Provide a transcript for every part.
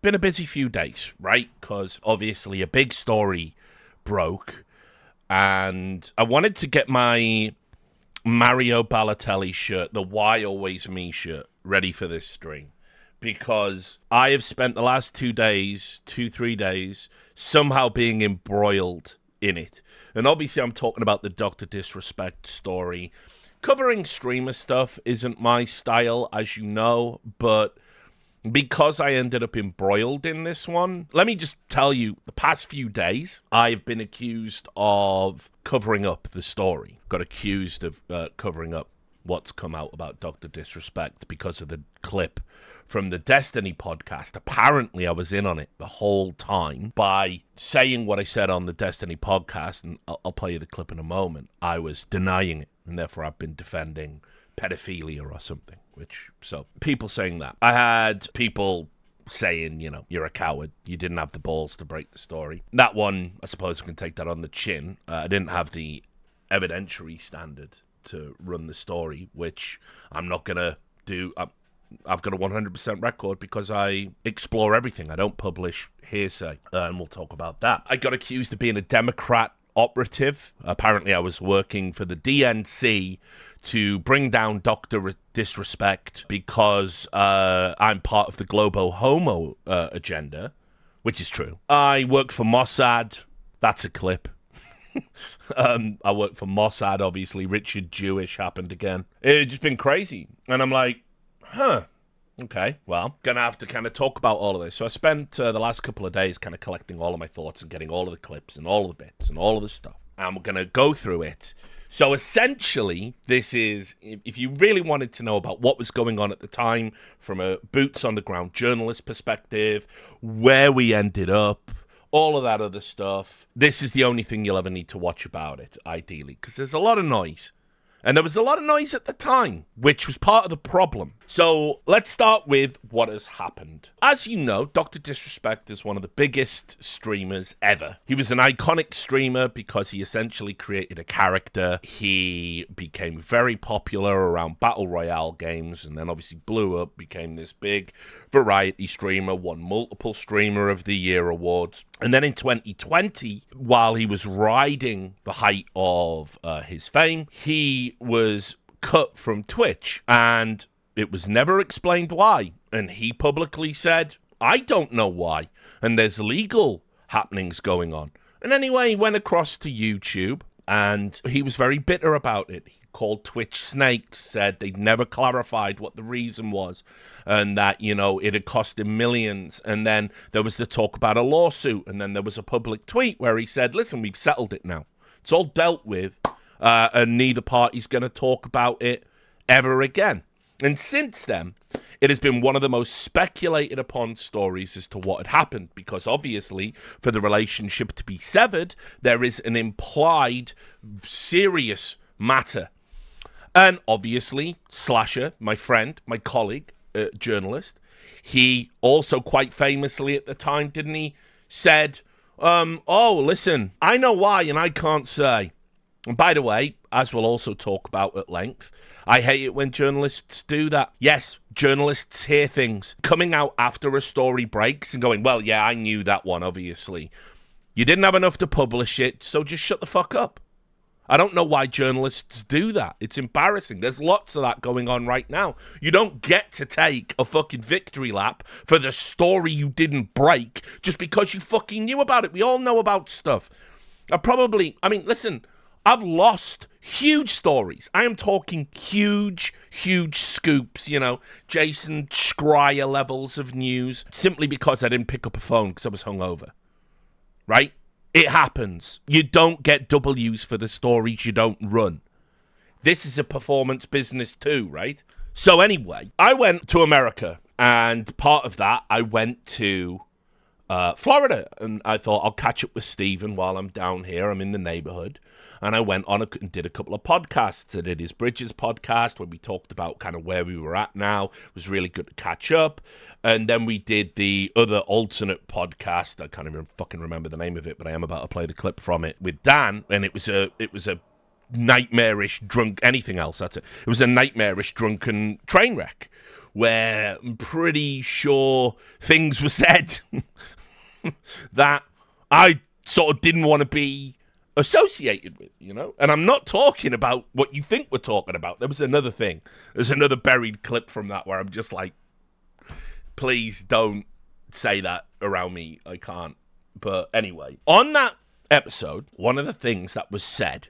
been a busy few days, right? Because obviously a big story broke, and I wanted to get my Mario Balotelli shirt, the Why Always Me shirt, ready for this stream. Because I have spent the last 3 days, somehow being embroiled in it. And obviously I'm talking about the Dr. Disrespect story. Covering streamer stuff isn't my style, as you know, but because I ended up embroiled in this one, let me just tell you, the past few days, I've been accused of covering up the story. Got accused of covering up what's come out about Dr. Disrespect because of the clip from the Destiny podcast. Apparently, I was in on it the whole time by saying what I said on the Destiny podcast, and I'll play you the clip in a moment. I was denying it, and therefore I've been defending pedophilia or something. So people saying that. I had people saying, you're a coward. You didn't have the balls to break the story. That one, I suppose we can take that on the chin. I didn't have the evidentiary standard to run the story, which I'm not going to do. I've got a 100% record because I explore everything. I don't publish hearsay, and we'll talk about that. I got accused of being a Democrat operative. Apparently, I was working for the DNC to bring down Dr. Disrespect because I'm part of the Globo Homo agenda, which is true. I worked for Mossad. That's a clip. I worked for Mossad, obviously. Richard Jewish happened again. It's just been crazy. And I'm like, okay, well, gonna have to kind of talk about all of this. So I spent the last couple of days kind of collecting all of my thoughts and getting all of the clips and all of the bits and all of the stuff. And we're gonna go through it. So essentially, this is, if you really wanted to know about what was going on at the time from a boots-on-the-ground journalist perspective, where we ended up, all of that other stuff, this is the only thing you'll ever need to watch about it, ideally, because there's a lot of noise. And there was a lot of noise at the time, which was part of the problem. So let's start with what has happened. As you know, Dr. Disrespect is one of the biggest streamers ever. He was an iconic streamer because he essentially created a character. He became very popular around Battle Royale games and then obviously blew up, became this big variety streamer, won multiple Streamer of the Year awards. And then in 2020, while he was riding the height of his fame, he was cut from Twitch, and it was never explained why. And he publicly said, I don't know why. And there's legal happenings going on. And anyway, he went across to YouTube, and he was very bitter about it. He called Twitch snakes, said they'd never clarified what the reason was, and that, it had cost him millions. And then there was the talk about a lawsuit, and then there was a public tweet where he said, listen, we've settled it now. It's all dealt with, and neither party's going to talk about it ever again. And since then, it has been one of the most speculated upon stories as to what had happened, because obviously, for the relationship to be severed, there is an implied serious matter. And obviously, Slasher, my friend, my colleague, journalist, he also quite famously at the time, didn't he, said, oh, listen, I know why and I can't say. And by the way, as we'll also talk about at length, I hate it when journalists do that. Yes, journalists hear things coming out after a story breaks and going, well, yeah, I knew that one, obviously. You didn't have enough to publish it, so just shut the fuck up. I don't know why journalists do that. It's embarrassing. There's lots of that going on right now. You don't get to take a fucking victory lap for the story you didn't break just because you fucking knew about it. We all know about stuff. Listen, I've lost huge stories. I am talking huge scoops, Jason Schreier levels of news, simply because I didn't pick up a phone because I was hungover. Right? It happens. You don't get W's for the stories you don't run. This is a performance business too, right? So anyway, I went to America, and part of that, I went to Florida, and I thought I'll catch up with Stephen while I'm down here. I'm in the neighborhood. And I went on and did a couple of podcasts. I did his Bridges podcast where we talked about kind of where we were at now. It was really good to catch up. And then we did the other alternate podcast. I can't even fucking remember the name of it, but I am about to play the clip from it with Dan. And it was a nightmarish drunk, anything else, that's it. It was a nightmarish drunken train wreck where I'm pretty sure things were said that I sort of didn't want to be associated with, you know? And I'm not talking about what you think we're talking about. There was another thing. There's another buried clip from that where I'm just like, please don't say that around me. I can't. But anyway, on that episode, one of the things that was said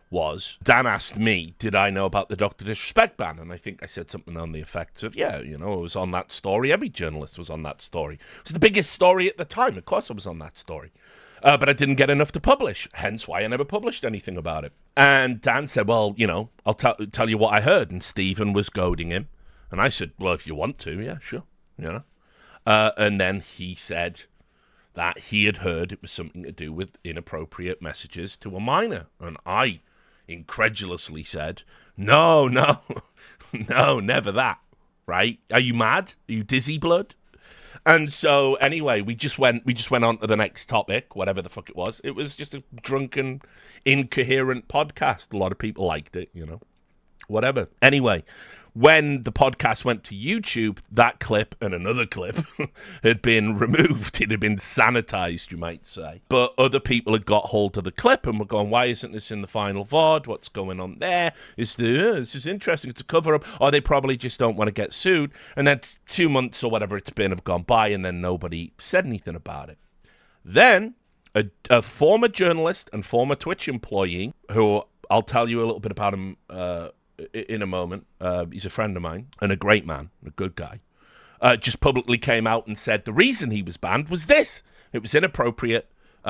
was, Dan asked me, did I know about the Dr. Disrespect ban? And I think I said something on the effect of, yeah, you know, I was on that story. Every journalist was on that story. It was the biggest story at the time. Of course I was on that story. But I didn't get enough to publish, hence why I never published anything about it. And Dan said, well, you know, I'll tell you what I heard. And Stephen was goading him. And I said, well, if you want to, yeah, sure, you know. And then he said that he had heard it was something to do with inappropriate messages to a minor. And I incredulously said, no, never that, right? Are you mad? Are you dizzy, blood? And so anyway, we just went on to the next topic, whatever the fuck it was. It was just a drunken, incoherent podcast. A lot of people liked it, you know. Whatever. Anyway, when the podcast went to YouTube, that clip and another clip had been removed. It had been sanitized, you might say. But other people had got hold of the clip and were going, why isn't this in the final VOD? What's going on there? This is interesting. It's a cover-up. Or they probably just don't want to get sued. And then 2 months or whatever it's been have gone by, and then nobody said anything about it. Then a former journalist and former Twitch employee, who I'll tell you a little bit about him in a moment. He's a friend of mine and a great man, a good guy. Just publicly came out and said the reason he was banned was this. It was inappropriate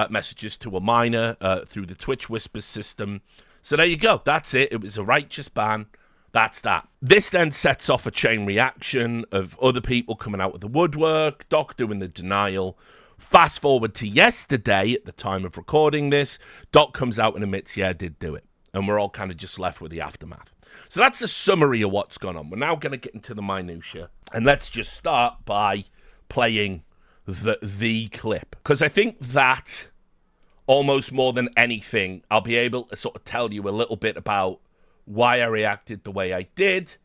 messages to a minor through the Twitch Whispers system. So there you go. That's it. It was a righteous ban. That's that. This then sets off a chain reaction of other people coming out with the woodwork, Doc doing the denial. Fast forward to yesterday at the time of recording this, Doc comes out and admits, yeah, I did do it. And we're all kind of just left with the aftermath. So that's a summary of what's gone on. We're now going to get into the minutiae. And let's just start by playing the clip. Because I think that, almost more than anything, I'll be able to sort of tell you a little bit about why I reacted the way I did.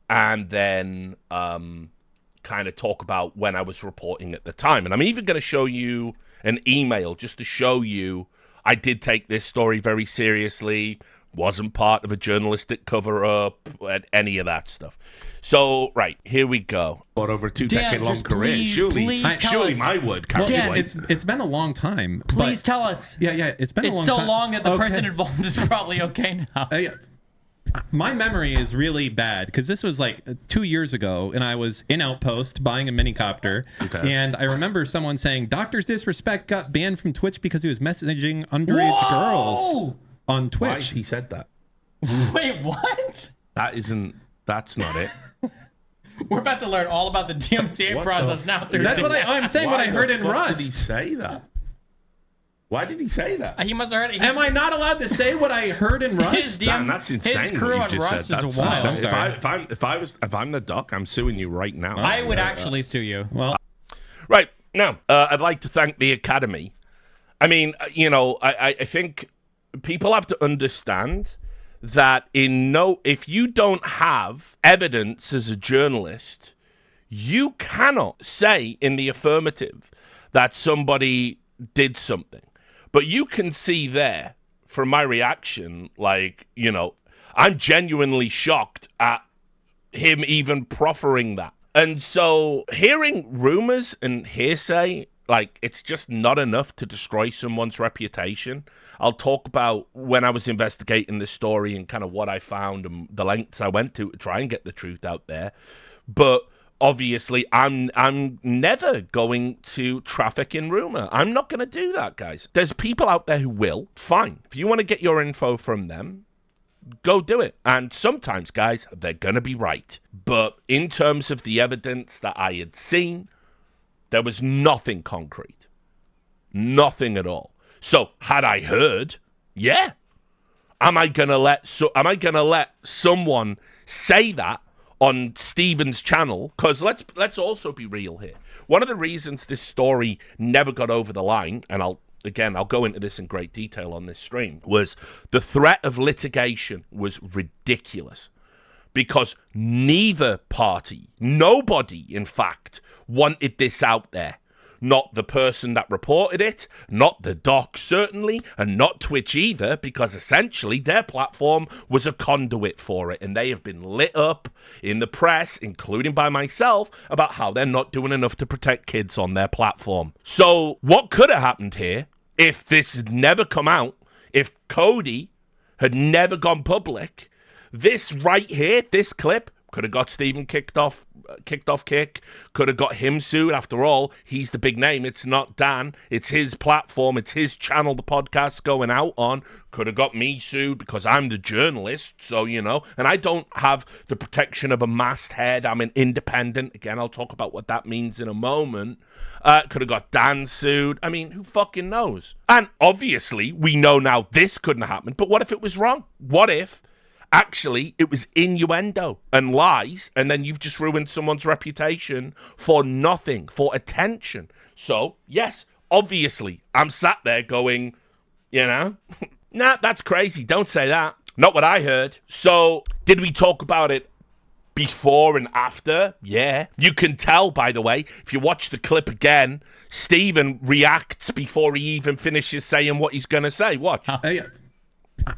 And then kind of talk about when I was reporting at the time. And I'm even going to show you an email just to show you I did take this story very seriously, wasn't part of a journalistic cover-up, and any of that stuff. So, right, here we go. But over a 2-decade-long career, surely my word counts. Dan, it's been a long time. Please tell us. Yeah, it's been a long time. It's so long that the person involved is probably okay now. My memory is really bad because this was like 2 years ago, and I was in Outpost buying a minicopter, and I remember someone saying Dr. Disrespect got banned from Twitch because he was messaging underage girls on Twitch. Why he said that? Wait, what? That's not it. We're about to learn all about the DMCA process now. That's what I'm saying. What I heard in Rust. Did he say that? Why did he say that? He must have heard it. Am I not allowed to say what I heard in Rust? That's insane. His crew on Rust is a wild. If I'm the doc, I'm suing you right now. I would actually sue you. Well, right now, I'd like to thank the Academy. I mean, you know, I think people have to understand that if you don't have evidence as a journalist, you cannot say in the affirmative that somebody did something. But you can see there from my reaction, like, you know, I'm genuinely shocked at him even proffering that. And so hearing rumors and hearsay, like, it's just not enough to destroy someone's reputation. I'll talk about when I was investigating this story and kind of what I found and the lengths I went to try and get the truth out there. But obviously, I'm never going to traffic in rumor. I'm not going to do that, guys. There's people out there who will. Fine. If you want to get your info from them, go do it. And sometimes, guys, they're going to be right. But in terms of the evidence that I had seen, there was nothing concrete. Nothing at all. So, had I heard? Yeah. Am I going to let someone say that on Steven's channel? Because let's also be real here. One of the reasons this story never got over the line, and I'll go into this in great detail on this stream, was the threat of litigation was ridiculous. because neither party, nobody, in fact, wanted this out there. Not the person that reported it, not the doc certainly, and not Twitch either, because essentially their platform was a conduit for it, and they have been lit up in the press, including by myself, about how they're not doing enough to protect kids on their platform. So what could have happened here if this had never come out, if Cody had never gone public? This right here, this clip, could have got Steven kicked off Kick, could have got him sued. After all, he's the big name. It's not Dan. It's his platform. It's his channel the podcast's going out on. Could have got me sued because I'm the journalist, so, you know, and I don't have the protection of a masthead. I'm an independent. Again, I'll talk about what that means in a moment. Could have got Dan sued. I mean, who fucking knows? And obviously, we know now this couldn't have happened, but what if it was wrong? What if actually it was innuendo and lies, and then you've just ruined someone's reputation for nothing, for attention? So, yes, obviously, I'm sat there going, you know, nah, that's crazy. Don't say that. Not what I heard. So, did we talk about it before and after? Yeah. You can tell, by the way, if you watch the clip again, Steven reacts before he even finishes saying what he's going to say. Watch. Yeah.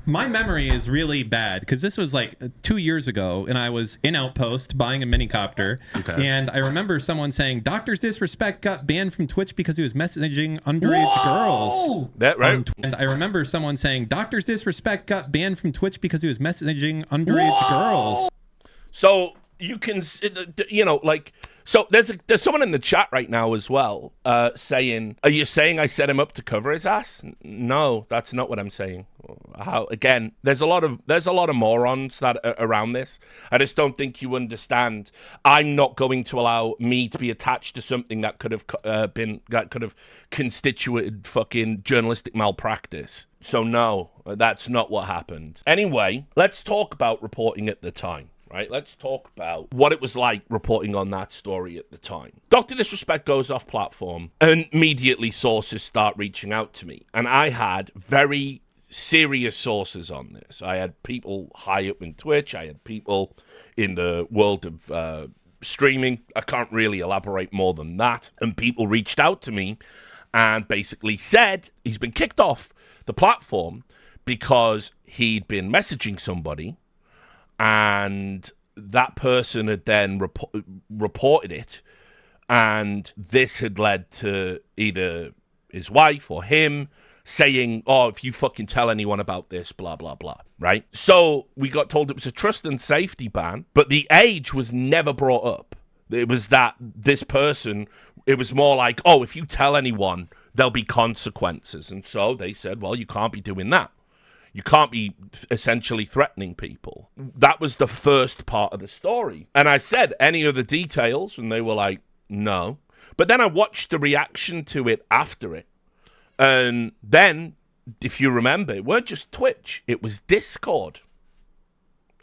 My memory is really bad because this was like 2 years ago, and I was in Outpost buying a minicopter, and I remember someone saying Doctor's Disrespect got banned from Twitch because he was messaging underage girls. That right? And I remember someone saying Doctor's Disrespect got banned from Twitch because he was messaging underage girls. So you can, you know, like, so there's someone in the chat right now as well saying, are you saying I set him up to cover his ass? No, that's not what I'm saying. How, again, there's a lot of morons that are around this. I just don't think you understand. I'm not going to allow me to be attached to something that could have constituted fucking journalistic malpractice. So no, that's not what happened. Anyway, let's talk about reporting at the time. Right, let's talk about what it was like reporting on that story at the time. Dr. Disrespect goes off platform, and immediately sources start reaching out to me. And I had very serious sources on this. I had people high up in Twitch. I had people in the world of streaming. I can't really elaborate more than that. And people reached out to me and basically said he's been kicked off the platform because he'd been messaging somebody, and that person had then reported it, and this had led to either his wife or him saying, oh, if you fucking tell anyone about this, blah, blah, blah, right? So we got told it was a trust and safety ban, but the age was never brought up. It was that this person, it was more like, oh, if you tell anyone, there'll be consequences. And so they said, well, you can't be doing that. You can't be essentially threatening people. That was the first part of the story. And I said, any other details? And they were like, no. But then I watched the reaction to it after it. And then, if you remember, it weren't just Twitch. It was Discord.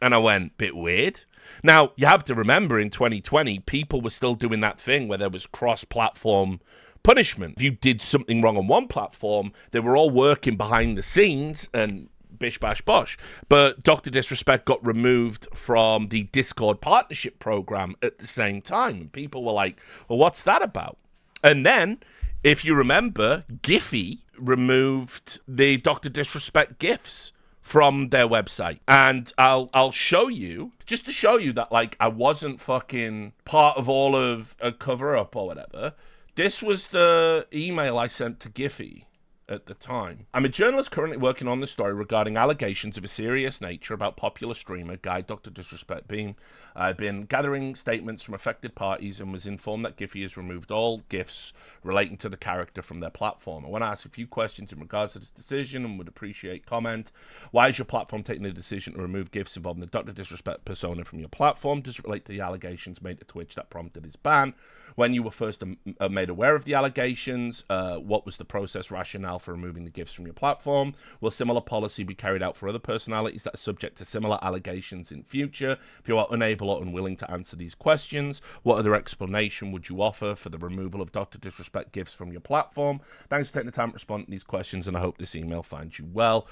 And I went, bit weird. Now, you have to remember, in 2020, people were still doing that thing where there was cross-platform punishment. If you did something wrong on one platform, they were all working behind the scenes and bish bash bosh. But Dr. Disrespect got removed from the Discord partnership program at the same time. And people were like, well, what's that about? And then, if you remember, Giphy removed the Dr. Disrespect GIFs from their website. And I'll show you, just to show you that, like, I wasn't fucking part of all of a cover-up or whatever. This was the email I sent to Giphy at the time. I'm a journalist currently working on the story regarding allegations of a serious nature about popular streamer guy Dr. Disrespect being. I've been gathering statements from affected parties and was informed that Giphy has removed all GIFs relating to the character from their platform. I want to ask a few questions in regards to this decision and would appreciate comment. Why is your platform taking the decision to remove GIFs involving the Dr. Disrespect persona from your platform? Does it relate to the allegations made to Twitch that prompted his ban? When you were first made aware of the allegations, what was the process rationale rationale for removing the gifs from your platform? Will similar policy be carried out for other personalities that are subject to similar allegations in future? If you are unable or unwilling to answer these questions, what other explanation would you offer for the removal of Dr. Disrespect gifs from your platform? Thanks for taking the time to respond to these questions, and I hope this email finds you well.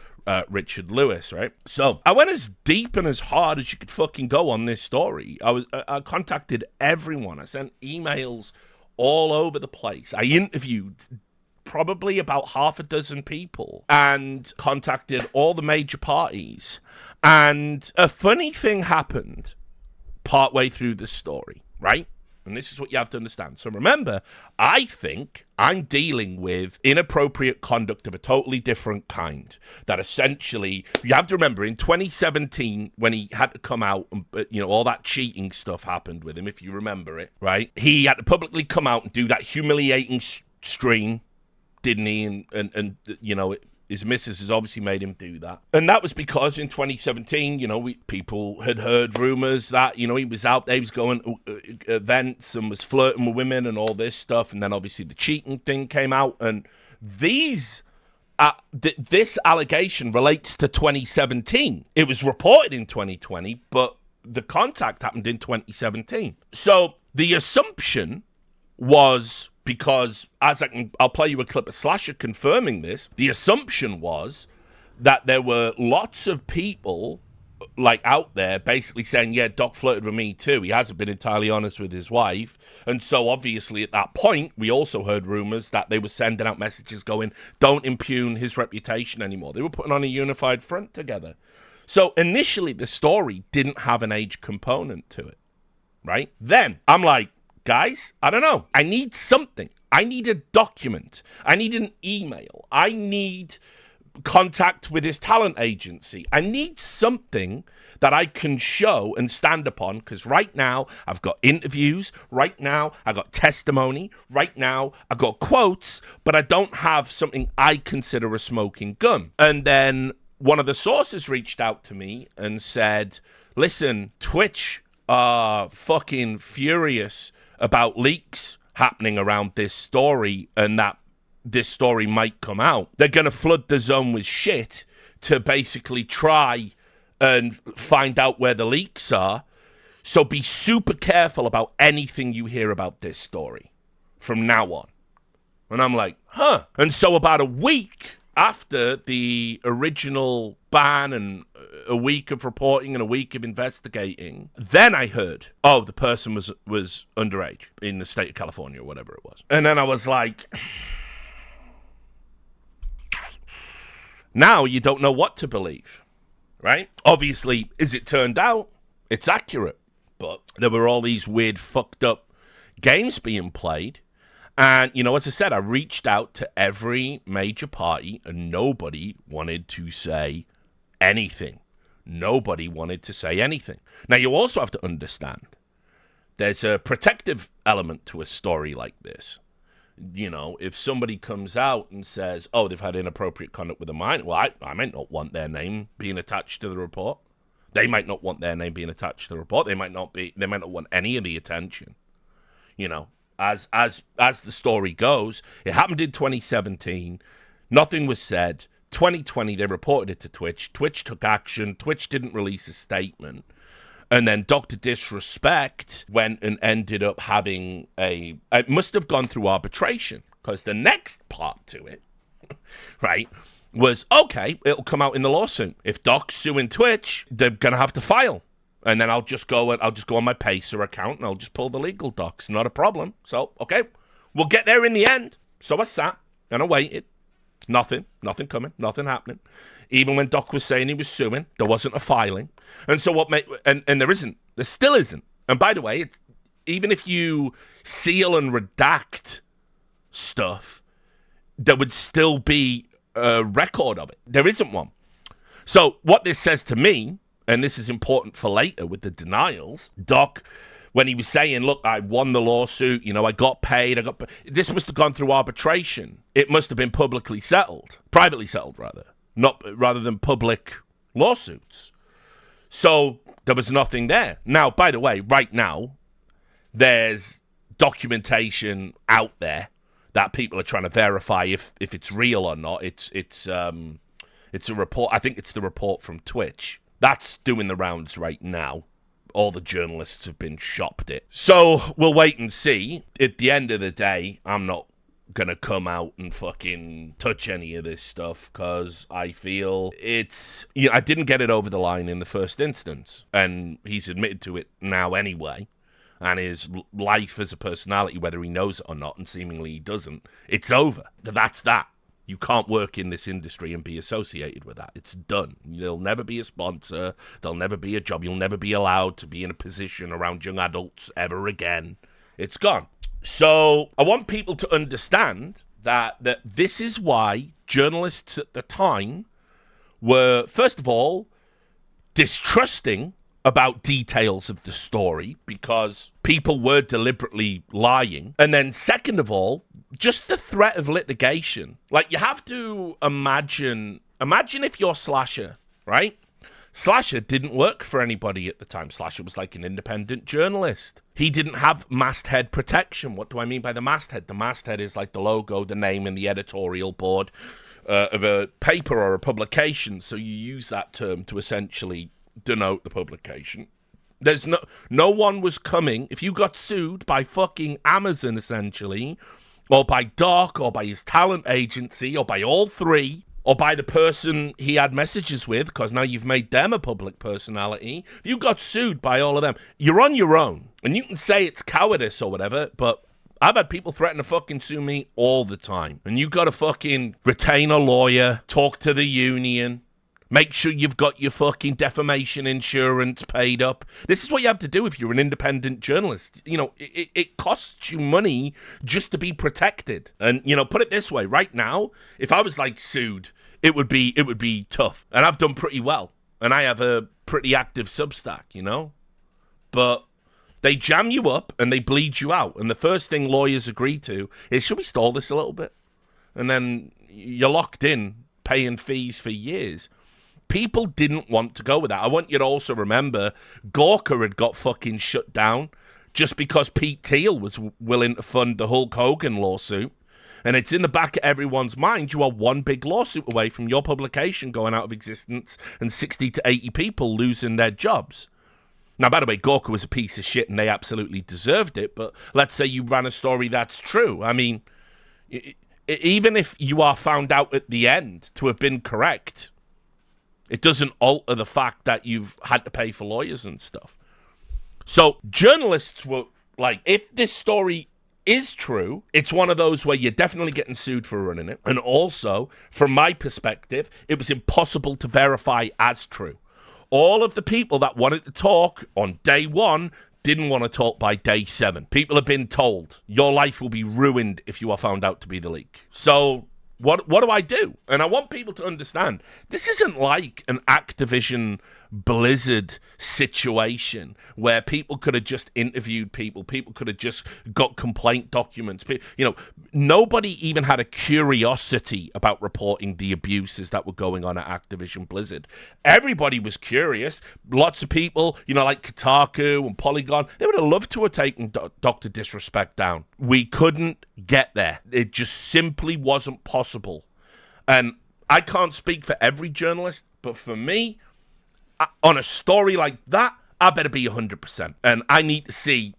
Richard Lewis, right? So I went as deep and as hard as you could fucking go on this story. I contacted everyone. I sent emails all over the place. I interviewed probably about half a dozen people and contacted all the major parties. And a funny thing happened partway through the story, right? And this is what you have to understand. So remember, I think I'm dealing with inappropriate conduct of a totally different kind. That essentially, you have to remember, in 2017, when he had to come out and, all that cheating stuff happened with him, if you remember it, right? He had to publicly come out and do that humiliating stream, didn't he? And his missus has obviously made him do that. And that was because in 2017, people had heard rumors that, he was out there, he was going to events and was flirting with women and all this stuff. And then obviously the cheating thing came out. And this allegation relates to 2017. It was reported in 2020, but the contact happened in 2017. So the assumption was, because I'll play you a clip of Slasher confirming this. The assumption was that there were lots of people out there basically saying, yeah, Doc flirted with me too. He hasn't been entirely honest with his wife. And so obviously at that point, we also heard rumors that they were sending out messages going, don't impugn his reputation anymore. They were putting on a unified front together. So initially the story didn't have an age component to it, right? Then I'm like, guys, I don't know. I need something. I need a document. I need an email. I need contact with his talent agency. I need something that I can show and stand upon, because right now I've got interviews. Right now I've got testimony. Right now I've got quotes, but I don't have something I consider a smoking gun. And then one of the sources reached out to me and said, listen, Twitch are fucking furious about leaks happening around this story and that this story might come out. They're going to flood the zone with shit to basically try and find out where the leaks are. So be super careful about anything you hear about this story from now on. And I'm like, huh. And so about a week after the original ban and a week of reporting and a week of investigating, then I heard, oh, the person was underage in the state of California or whatever it was. And then I was like, now you don't know what to believe, right? Obviously, as it turned out, it's accurate. But there were all these weird, fucked up games being played. And, as I said, I reached out to every major party and nobody wanted to say anything. Nobody wanted to say anything. Now, you also have to understand, there's a protective element to a story like this. If somebody comes out and says, oh, they've had inappropriate conduct with a minor, well, I might not want their name being attached to the report. They might not want their name being attached to the report. They might not want any of the attention. As the story goes, it happened in 2017. Nothing was said. 2020, they reported it to Twitch. Twitch took action. Twitch didn't release a statement. And then Dr. Disrespect went and ended up having it must have gone through arbitration, because the next part to it, right, was, okay, it'll come out in the lawsuit. If Doc's suing Twitch, they're going to have to file. And then I'll just go on my Pacer account and I'll just pull the legal docs. Not a problem. So, okay, we'll get there in the end. So I sat and I waited. Nothing coming, nothing happening. Even when Doc was saying he was suing, there wasn't a filing. And so and there still isn't. And by the way, even if you seal and redact stuff, there would still be a record of it. There isn't one. So what this says to me, and this is important for later with the denials, Doc, when he was saying, look, I won the lawsuit, I got paid, this must have gone through arbitration. It must have been privately settled, rather than public lawsuits. So there was nothing there. Now, by the way, right now, there's documentation out there that people are trying to verify if it's real or not. It's a report. I think it's the report from Twitch. That's doing the rounds right now. All the journalists have been shopped it. So we'll wait and see. At the end of the day, I'm not going to come out and fucking touch any of this stuff because I feel I didn't get it over the line in the first instance. And he's admitted to it now anyway. And his life as a personality, whether he knows it or not, and seemingly he doesn't, it's over. That's that. You can't work in this industry and be associated with that. It's done. There'll never be a sponsor. There'll never be a job. You'll never be allowed to be in a position around young adults ever again. It's gone. So I want people to understand that this is why journalists at the time were, first of all, distrusting about details of the story because people were deliberately lying. And then second of all, just the threat of litigation. Like, you have to imagine if you're Slasher, right? Slasher didn't work for anybody at the time. Slasher was like an independent journalist. He didn't have masthead protection. What do I mean by the masthead? The masthead is like the logo, the name, and the editorial board of a paper or a publication. So you use that term to essentially denote the publication. There's no one was coming. If you got sued by fucking Amazon, essentially, or by Doc, or by his talent agency, or by all three, or by the person he had messages with, because now you've made them a public personality, if you got sued by all of them, you're on your own. And you can say it's cowardice or whatever, but I've had people threaten to fucking sue me all the time. And you got to fucking retain a lawyer, talk to the union, make sure you've got your fucking defamation insurance paid up. This is what you have to do if you're an independent journalist. You know, it costs you money just to be protected. And, you know, put it this way, right now, if I was like sued, it would be tough. And I've done pretty well. And I have a pretty active Substack, you know? But they jam you up and they bleed you out. And the first thing lawyers agree to is, should we stall this a little bit? And then you're locked in paying fees for years. People didn't want to go with that. I want you to also remember Gawker had got fucking shut down just because Pete Thiel was willing to fund the Hulk Hogan lawsuit. And it's in the back of everyone's mind. You are one big lawsuit away from your publication going out of existence and 60 to 80 people losing their jobs. Now, by the way, Gawker was a piece of shit and they absolutely deserved it. But let's say you ran a story that's true. I mean, even if you are found out at the end to have been correct, it doesn't alter the fact that you've had to pay for lawyers and stuff. So journalists were like, if this story is true, it's one of those where you're definitely getting sued for running it. And also, from my perspective, it was impossible to verify as true. All of the people that wanted to talk on day one didn't want to talk by day 7. People have been told, your life will be ruined if you are found out to be the leak. So What do I do? And I want people to understand, this isn't like an Activision Blizzard situation where people could have just interviewed people could have just got complaint documents. You know, nobody even had a curiosity about reporting the abuses that were going on at Activision Blizzard. Everybody was curious. Lots of people, you know, like Kotaku and Polygon, they would have loved to have taken Dr. Disrespect down. We couldn't get there. It just simply wasn't possible. And I can't speak for every journalist, but for me, on a story like that, I better be 100%. And I need to see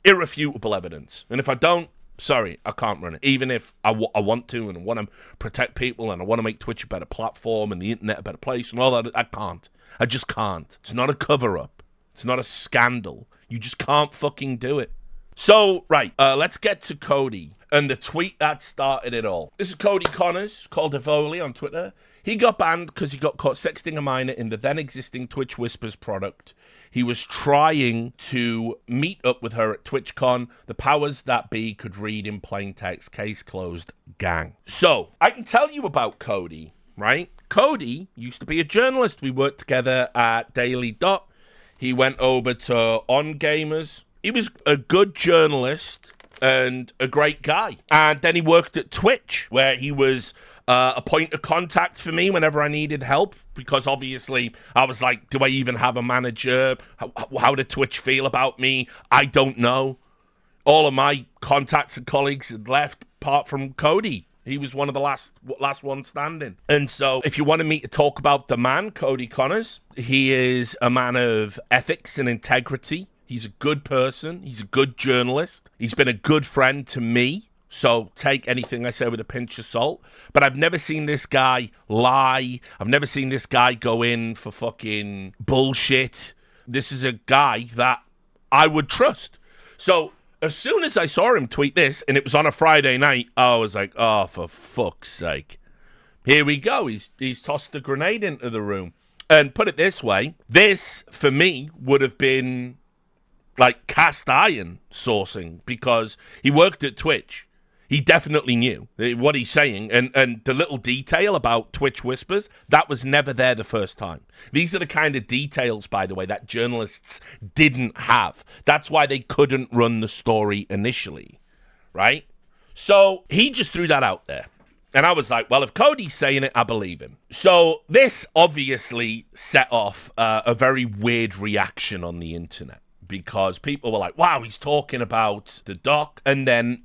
irrefutable evidence. And if I don't, sorry, I can't run it. Even if I want to and I want to protect people and I want to make Twitch a better platform and the internet a better place and all that, I can't. I just can't. It's not a cover-up. It's not a scandal. You just can't fucking do it. So, right, let's get to Cody and the tweet that started it all. This is Cody Conners, called Evoli on Twitter. He got banned because he got caught sexting a minor in the then-existing Twitch Whispers product. He was trying to meet up with her at TwitchCon. The powers that be could read in plain text, case closed, gang. So, I can tell you about Cody, right? Cody used to be a journalist. We worked together at Daily Dot. He went over to On Gamers. He was a good journalist and a great guy. And then he worked at Twitch, where he was a point of contact for me whenever I needed help, because obviously I was like, do I even have a manager? How did Twitch feel about me? I don't know. All of my contacts and colleagues had left. apart from Cody. He was one of the last one standing. And so if you wanted me to talk about the man, Cody Conners, he is a man of ethics and integrity. He's a good person. He's a good journalist. He's been a good friend to me. So take anything I say with a pinch of salt. But I've never seen this guy lie. I've never seen this guy go in for fucking bullshit. This is a guy that I would trust. So as soon as I saw him tweet this, and it was on a Friday night, I was like, oh, for fuck's sake. Here we go. He's tossed a grenade into the room. And put it this way, this, for me, would have been like cast iron sourcing because he worked at Twitch. He definitely knew what he's saying. And the little detail about Twitch whispers, that was never there the first time. These are the kind of details, by the way, that journalists didn't have. That's why they couldn't run the story initially, right? So he just threw that out there. And I was like, well, if Cody's saying it, I believe him. So this obviously set off a very weird reaction on the internet. Because people were like, wow, he's talking about the doc. And then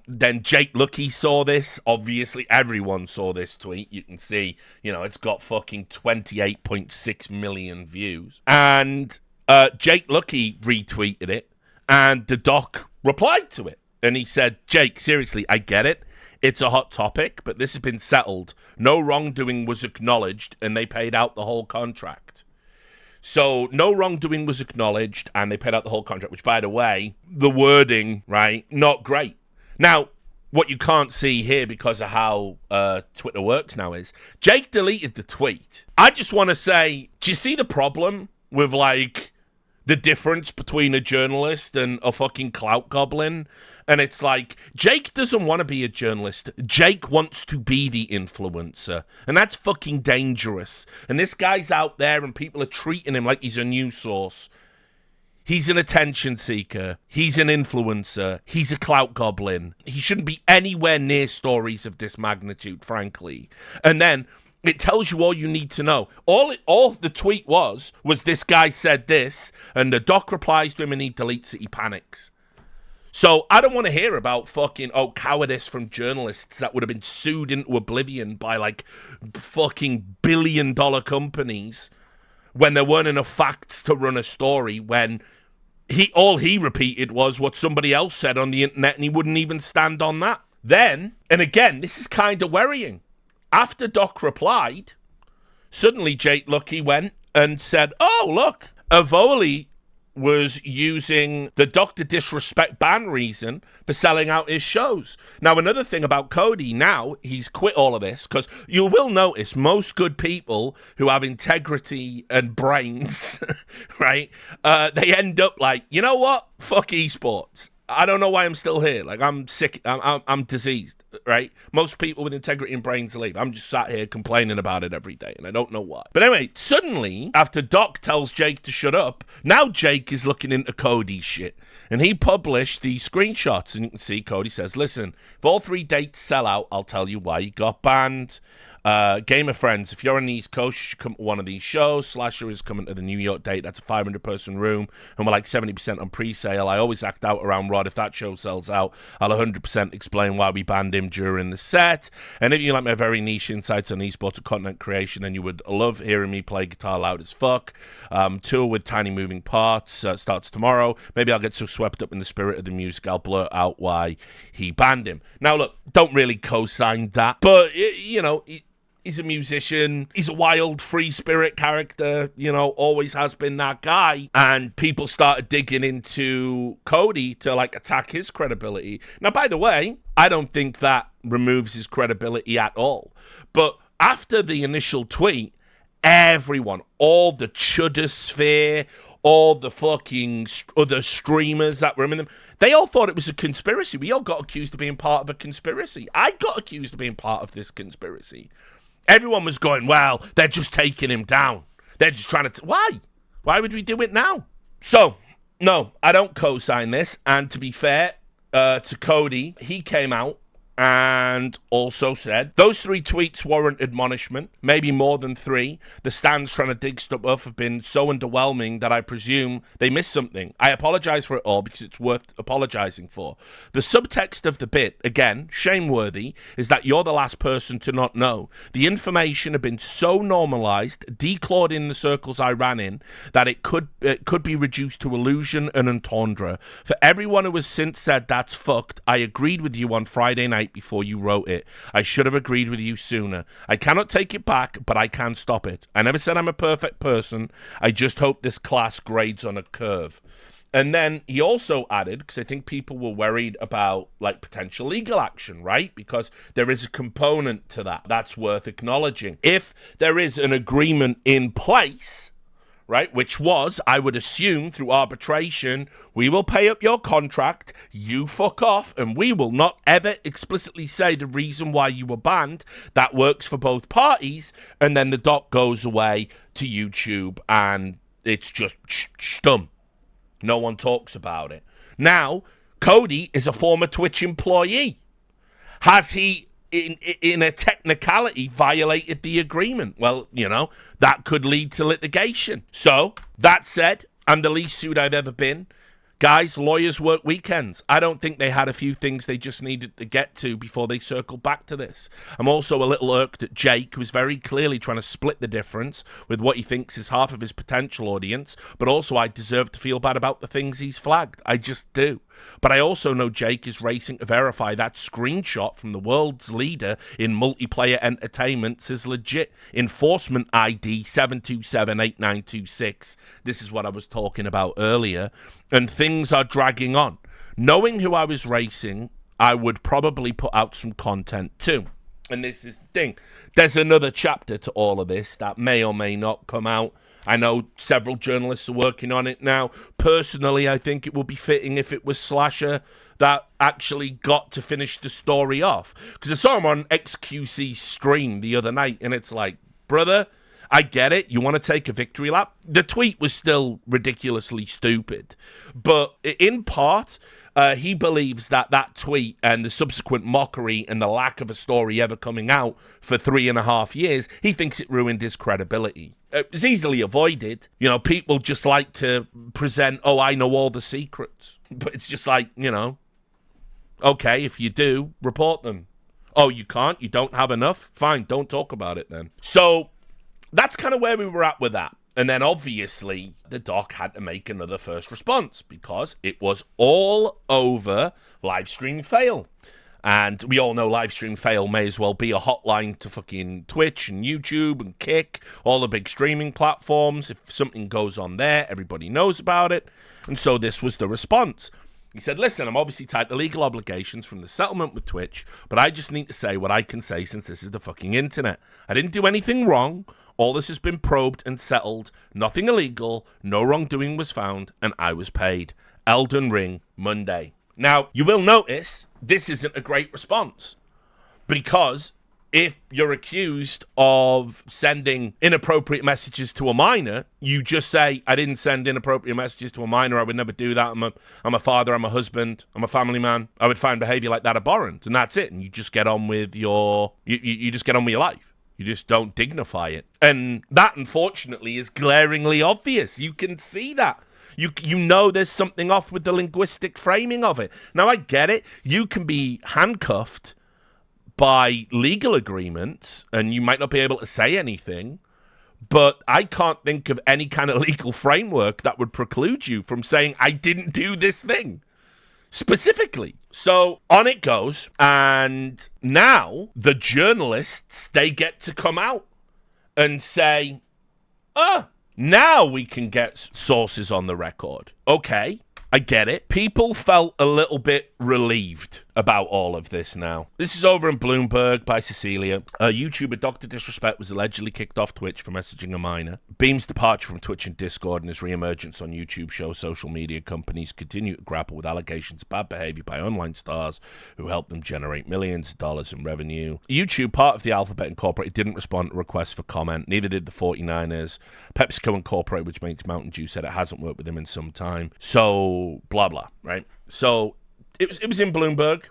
then Jake Lucky saw this. Obviously, everyone saw this tweet. You can see, it's got fucking 28.6 million views. And Jake Lucky retweeted it. And the doc replied to it. And he said, Jake, seriously, I get it. It's a hot topic, but this has been settled. No wrongdoing was acknowledged, and they paid out the whole contract. So no wrongdoing was acknowledged, and they paid out the whole contract, which, by the way, the wording, right, not great. Now, what you can't see here because of how Twitter works now is Jake deleted the tweet. I just want to say, do you see the problem with, like, the difference between a journalist and a fucking clout goblin? And it's like, Jake doesn't want to be a journalist. Jake wants to be the influencer. And that's fucking dangerous. And this guy's out there and people are treating him like he's a news source. He's an attention seeker. He's an influencer. He's a clout goblin. He shouldn't be anywhere near stories of this magnitude, frankly. And then it tells you all you need to know. All the tweet was this guy said this, and the doc replies to him and he deletes it. He panics. So I don't want to hear about fucking, cowardice from journalists that would have been sued into oblivion by, like, fucking billion-dollar companies when there weren't enough facts to run a story, when all he repeated was what somebody else said on the internet, and he wouldn't even stand on that. Then, and again, this is kind of worrying. After Doc replied, suddenly Jake Lucky went and said, oh, look, Avoli was using the Dr. Disrespect ban reason for selling out his shows. Now, another thing about Cody, now he's quit all of this, because you will notice most good people who have integrity and brains, right, they end up like, you know what? Fuck esports. I don't know why I'm still here. Like, I'm sick. I'm diseased, right? Most people with integrity and brains leave. I'm just sat here complaining about it every day, and I don't know why. But anyway, suddenly, after Doc tells Jake to shut up, now Jake is looking into Cody's shit. And he published these screenshots, and you can see Cody says, listen, if all 3 dates sell out, I'll tell you why you got banned. Game of Friends, if you're on the East Coast, you should come to one of these shows. Slasher is coming to the New York date. That's a 500-person room, and we're like 70% on pre-sale. I always act out around Rod. If that show sells out, I'll 100% explain why we banned him during the set. And if you like my very niche insights on esports and content creation, then you would love hearing me play guitar loud as fuck. Tour with tiny moving parts starts tomorrow. Maybe I'll get so swept up in the spirit of the music, I'll blurt out why he banned him. Now, look, don't really co-sign that, but, he's a musician. He's a wild, free spirit character, always has been that guy. And people started digging into Cody to, like, attack his credibility. Now, by the way, I don't think that removes his credibility at all. But after the initial tweet, everyone, all the Chudder sphere, all the fucking other streamers that were in them, they all thought it was a conspiracy. We all got accused of being part of a conspiracy. I got accused of being part of this conspiracy. Everyone was going, well, they're just taking him down. They're just trying to... Why? Why would we do it now? So, no, I don't co-sign this. And to be fair to Cody, he came out and also said, those 3 tweets warrant admonishment, maybe more than 3. The stands trying to dig stuff up have been so underwhelming that I presume they missed something. I apologize for it all because it's worth apologizing for. The subtext of the bit, again, shameworthy, is that you're the last person to not know. The information had been so normalized, declawed in the circles I ran in, that it could be reduced to illusion and entendre. For everyone who has since said that's fucked, I agreed with you on Friday night before you wrote it. I should have agreed with you sooner. I cannot take it back, but I can stop it. I never said I'm a perfect person. I just hope this class grades on a curve. And then he also added, because I think people were worried about like potential legal action, right? Because there is a component to that that's worth acknowledging. If there is an agreement in place, right, which was, I would assume, through arbitration, we will pay up your contract, you fuck off, and we will not ever explicitly say the reason why you were banned. That works for both parties, and then the doc goes away to YouTube, and it's just done. No one talks about it. Now, Cody is a former Twitch employee. Has he, in a technicality, violated the agreement? Well, you know, that could lead to litigation. So, that said, I'm the least sued I've ever been. Guys, lawyers work weekends. I don't think they had a few things they just needed to get to before they circled back to this. I'm also a little irked at Jake, who's very clearly trying to split the difference with what he thinks is half of his potential audience, but also I deserve to feel bad about the things he's flagged. I just do. But I also know Jake is racing to verify that screenshot from the world's leader in multiplayer entertainment is legit. Enforcement ID 7278926. This is what I was talking about earlier. And things are dragging on. Knowing who I was racing, I would probably put out some content too. And this is the thing. There's another chapter to all of this that may or may not come out. I know several journalists are working on it now. Personally, I think it would be fitting if it was Slasher that actually got to finish the story off. Because I saw him on XQC's stream the other night, and it's like, brother, I get it. You want to take a victory lap? The tweet was still ridiculously stupid. But in part, he believes that that tweet and the subsequent mockery and the lack of a story ever coming out for 3.5 years, he thinks it ruined his credibility. It was easily avoided. You know, people just like to present, oh, I know all the secrets. But it's just like, you know, okay, if you do, report them. Oh, you can't? You don't have enough? Fine, don't talk about it then. So that's kind of where we were at with that. And then obviously the doc had to make another first response because it was all over livestream fail. And we all know livestream fail may as well be a hotline to fucking Twitch and YouTube and Kick, all the big streaming platforms. If something goes on there, everybody knows about it. And so this was the response. He said, listen, I'm obviously tied to legal obligations from the settlement with Twitch, but I just need to say what I can say since this is the fucking internet. I didn't do anything wrong. All this has been probed and settled. Nothing illegal. No wrongdoing was found, and I was paid. Elden Ring, Monday. Now, you will notice this isn't a great response because if you're accused of sending inappropriate messages to a minor, you just say, I didn't send inappropriate messages to a minor. I would never do that. I'm a father. I'm a husband. I'm a family man. I would find behavior like that abhorrent. And that's it. And you just get on with your, you just get on with your life. You just don't dignify it. And that, unfortunately, is glaringly obvious. You can see that. You know there's something off with the linguistic framing of it. Now, I get it. You can be handcuffed by legal agreements, and you might not be able to say anything, but I can't think of any kind of legal framework that would preclude you from saying, I didn't do this thing. Specifically. So on it goes, and now the journalists, they get to come out and say, now we can get sources on the record. Okay, I get it. People felt a little bit relieved about all of this now. This is over in Bloomberg by Cecilia. YouTuber Dr. Disrespect was allegedly kicked off Twitch for messaging a minor. Beam's departure from Twitch and Discord and his reemergence on YouTube show social media companies continue to grapple with allegations of bad behavior by online stars who helped them generate millions of dollars in revenue. YouTube, part of the Alphabet Incorporated, didn't respond to requests for comment. Neither did the 49ers. PepsiCo Incorporated, which makes Mountain Dew, said it hasn't worked with them in some time. So, blah, blah, right? So, it was in Bloomberg.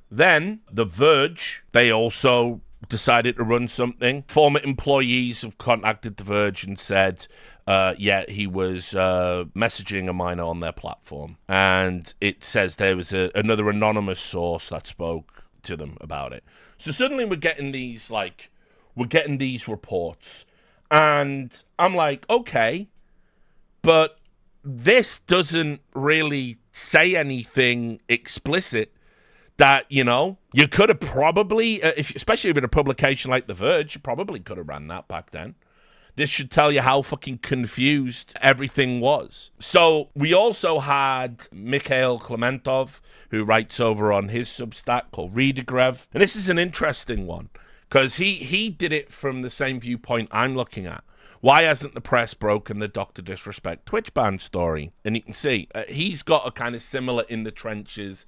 Then The Verge, they also decided to run something. Former employees have contacted The Verge and said, he was messaging a minor on their platform. And it says there was another anonymous source that spoke to them about it. So suddenly we're getting these reports. And I'm like, okay, but this doesn't really say anything explicit that, you could have probably, especially with a publication like The Verge, you probably could have ran that back then. This should tell you how fucking confused everything was. So we also had Mikhail Klementov, who writes over on his Substack called Readergrev. And this is an interesting one, because he did it from the same viewpoint I'm looking at. Why hasn't the press broken the Dr. Disrespect Twitch ban story? And you can see he's got a kind of similar in the trenches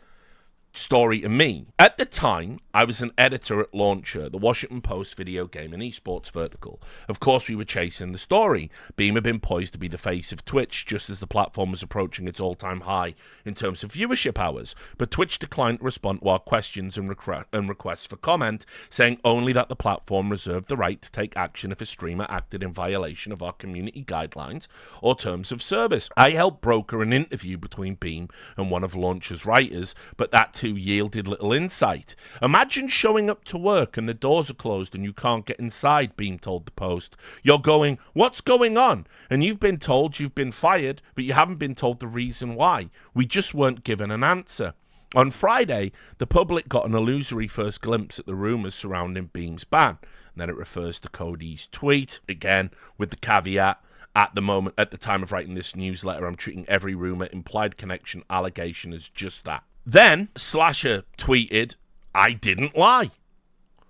story to me. At the time, I was an editor at Launcher, the Washington Post video game and esports vertical. Of course, we were chasing the story. Beam had been poised to be the face of Twitch just as the platform was approaching its all-time high in terms of viewership hours. But Twitch declined to respond to our questions and requests for comment, saying only that the platform reserved the right to take action if a streamer acted in violation of our community guidelines or terms of service. I helped broker an interview between Beam and one of Launcher's writers, but that too yielded little insight. Imagine showing up to work and the doors are closed and you can't get inside, Beam told the Post. You're going, what's going on? And you've been told you've been fired, but you haven't been told the reason why. We just weren't given an answer. On Friday, the public got an illusory first glimpse at the rumours surrounding Beam's ban. And then it refers to Cody's tweet, again, with the caveat, at the time of writing this newsletter, I'm treating every rumour, implied connection, allegation as just that. Then Slasher tweeted, I didn't lie,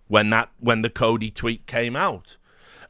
when the Cody tweet came out.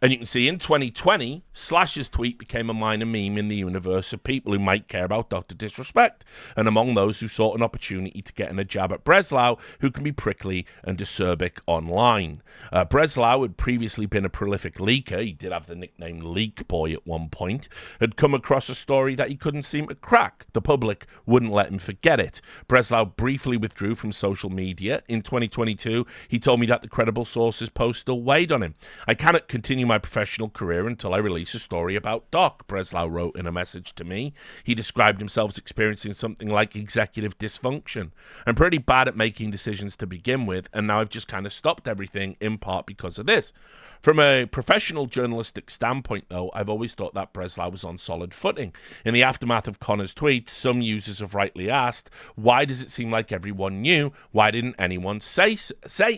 And you can see in 2020, Slasher's tweet became a minor meme in the universe of people who might care about Dr. Disrespect, and among those who sought an opportunity to get in a jab at Breslau, who can be prickly and acerbic online. Breslau had previously been a prolific leaker. He did have the nickname Leak Boy at one point. Had come across a story that he couldn't seem to crack. The public wouldn't let him forget it. Breslau briefly withdrew from social media. In 2022, he told me that the credible source's post still weighed on him. I cannot continue my professional career until I release a story about Doc, Breslau wrote in a message to me. He described himself as experiencing something like executive dysfunction. I'm pretty bad at making decisions to begin with, and now I've just kind of stopped everything, in part because of this. From a professional journalistic standpoint, though, I've always thought that Breslau was on solid footing. In the aftermath of Connor's tweet, some users have rightly asked, why does it seem like everyone knew? Why didn't anyone say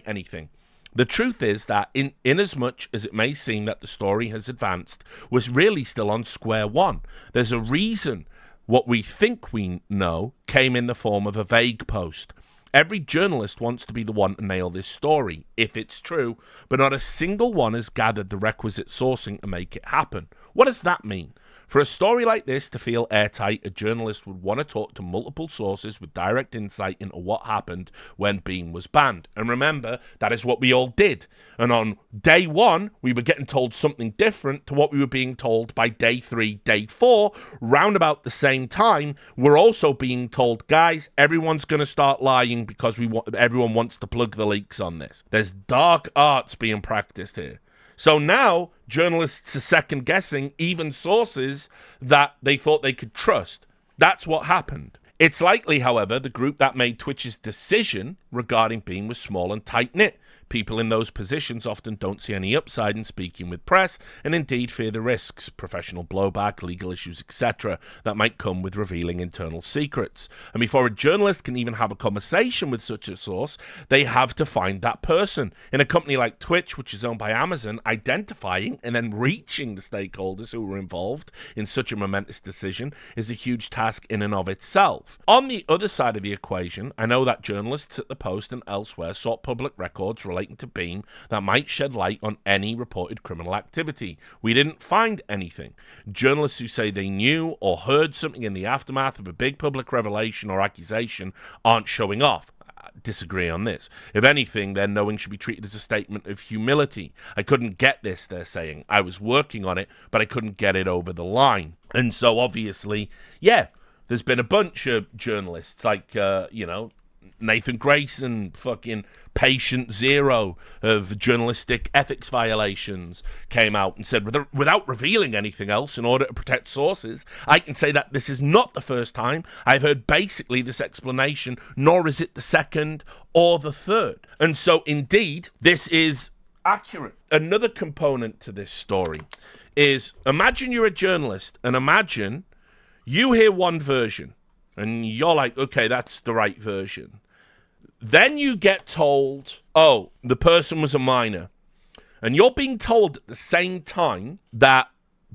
anything? The truth is that in as much as it may seem that the story has advanced, we're really still on square one. There's a reason what we think we know came in the form of a vague post. Every journalist wants to be the one to nail this story, if it's true, but not a single one has gathered the requisite sourcing to make it happen. What does that mean? For a story like this to feel airtight, a journalist would want to talk to multiple sources with direct insight into what happened when Beam was banned. And remember, that is what we all did. And on day one, we were getting told something different to what we were being told by day 3, day 4. Round about the same time, we're also being told, guys, everyone's going to start lying because everyone wants to plug the leaks on this. There's dark arts being practiced here. So now journalists are second guessing even sources that they thought they could trust. That's what happened. It's likely, however, the group that made Twitch's decision regarding Beam was small and tight-knit. People in those positions often don't see any upside in speaking with press and indeed fear the risks, professional blowback, legal issues, etc. that might come with revealing internal secrets. And before a journalist can even have a conversation with such a source, they have to find that person. In a company like Twitch, which is owned by Amazon, identifying and then reaching the stakeholders who were involved in such a momentous decision is a huge task in and of itself. On the other side of the equation, I know that journalists at the Post and elsewhere sought public records relating to Beam that might shed light on any reported criminal activity. We didn't find anything. Journalists who say they knew or heard something in the aftermath of a big public revelation or accusation aren't showing off. I disagree on this. If anything, their knowing should be treated as a statement of humility. I couldn't get this, they're saying. I was working on it, but I couldn't get it over the line. And so obviously, yeah, there's been a bunch of journalists like, Nathan Grayson, fucking patient zero of journalistic ethics violations, came out and said, without revealing anything else in order to protect sources, I can say that this is not the first time I've heard basically this explanation, nor is it the second or the third. And so, indeed, this is accurate. Another component to this story is, imagine you're a journalist, and imagine you hear one version, and you're like, okay, that's the right version. Then you get told, oh, the person was a minor. And you're being told at the same time that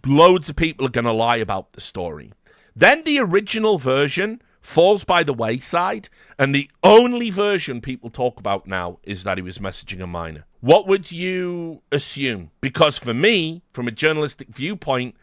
loads of people are going to lie about the story. Then the original version falls by the wayside, and the only version people talk about now is that he was messaging a minor. What would you assume? Because for me, from a journalistic viewpoint,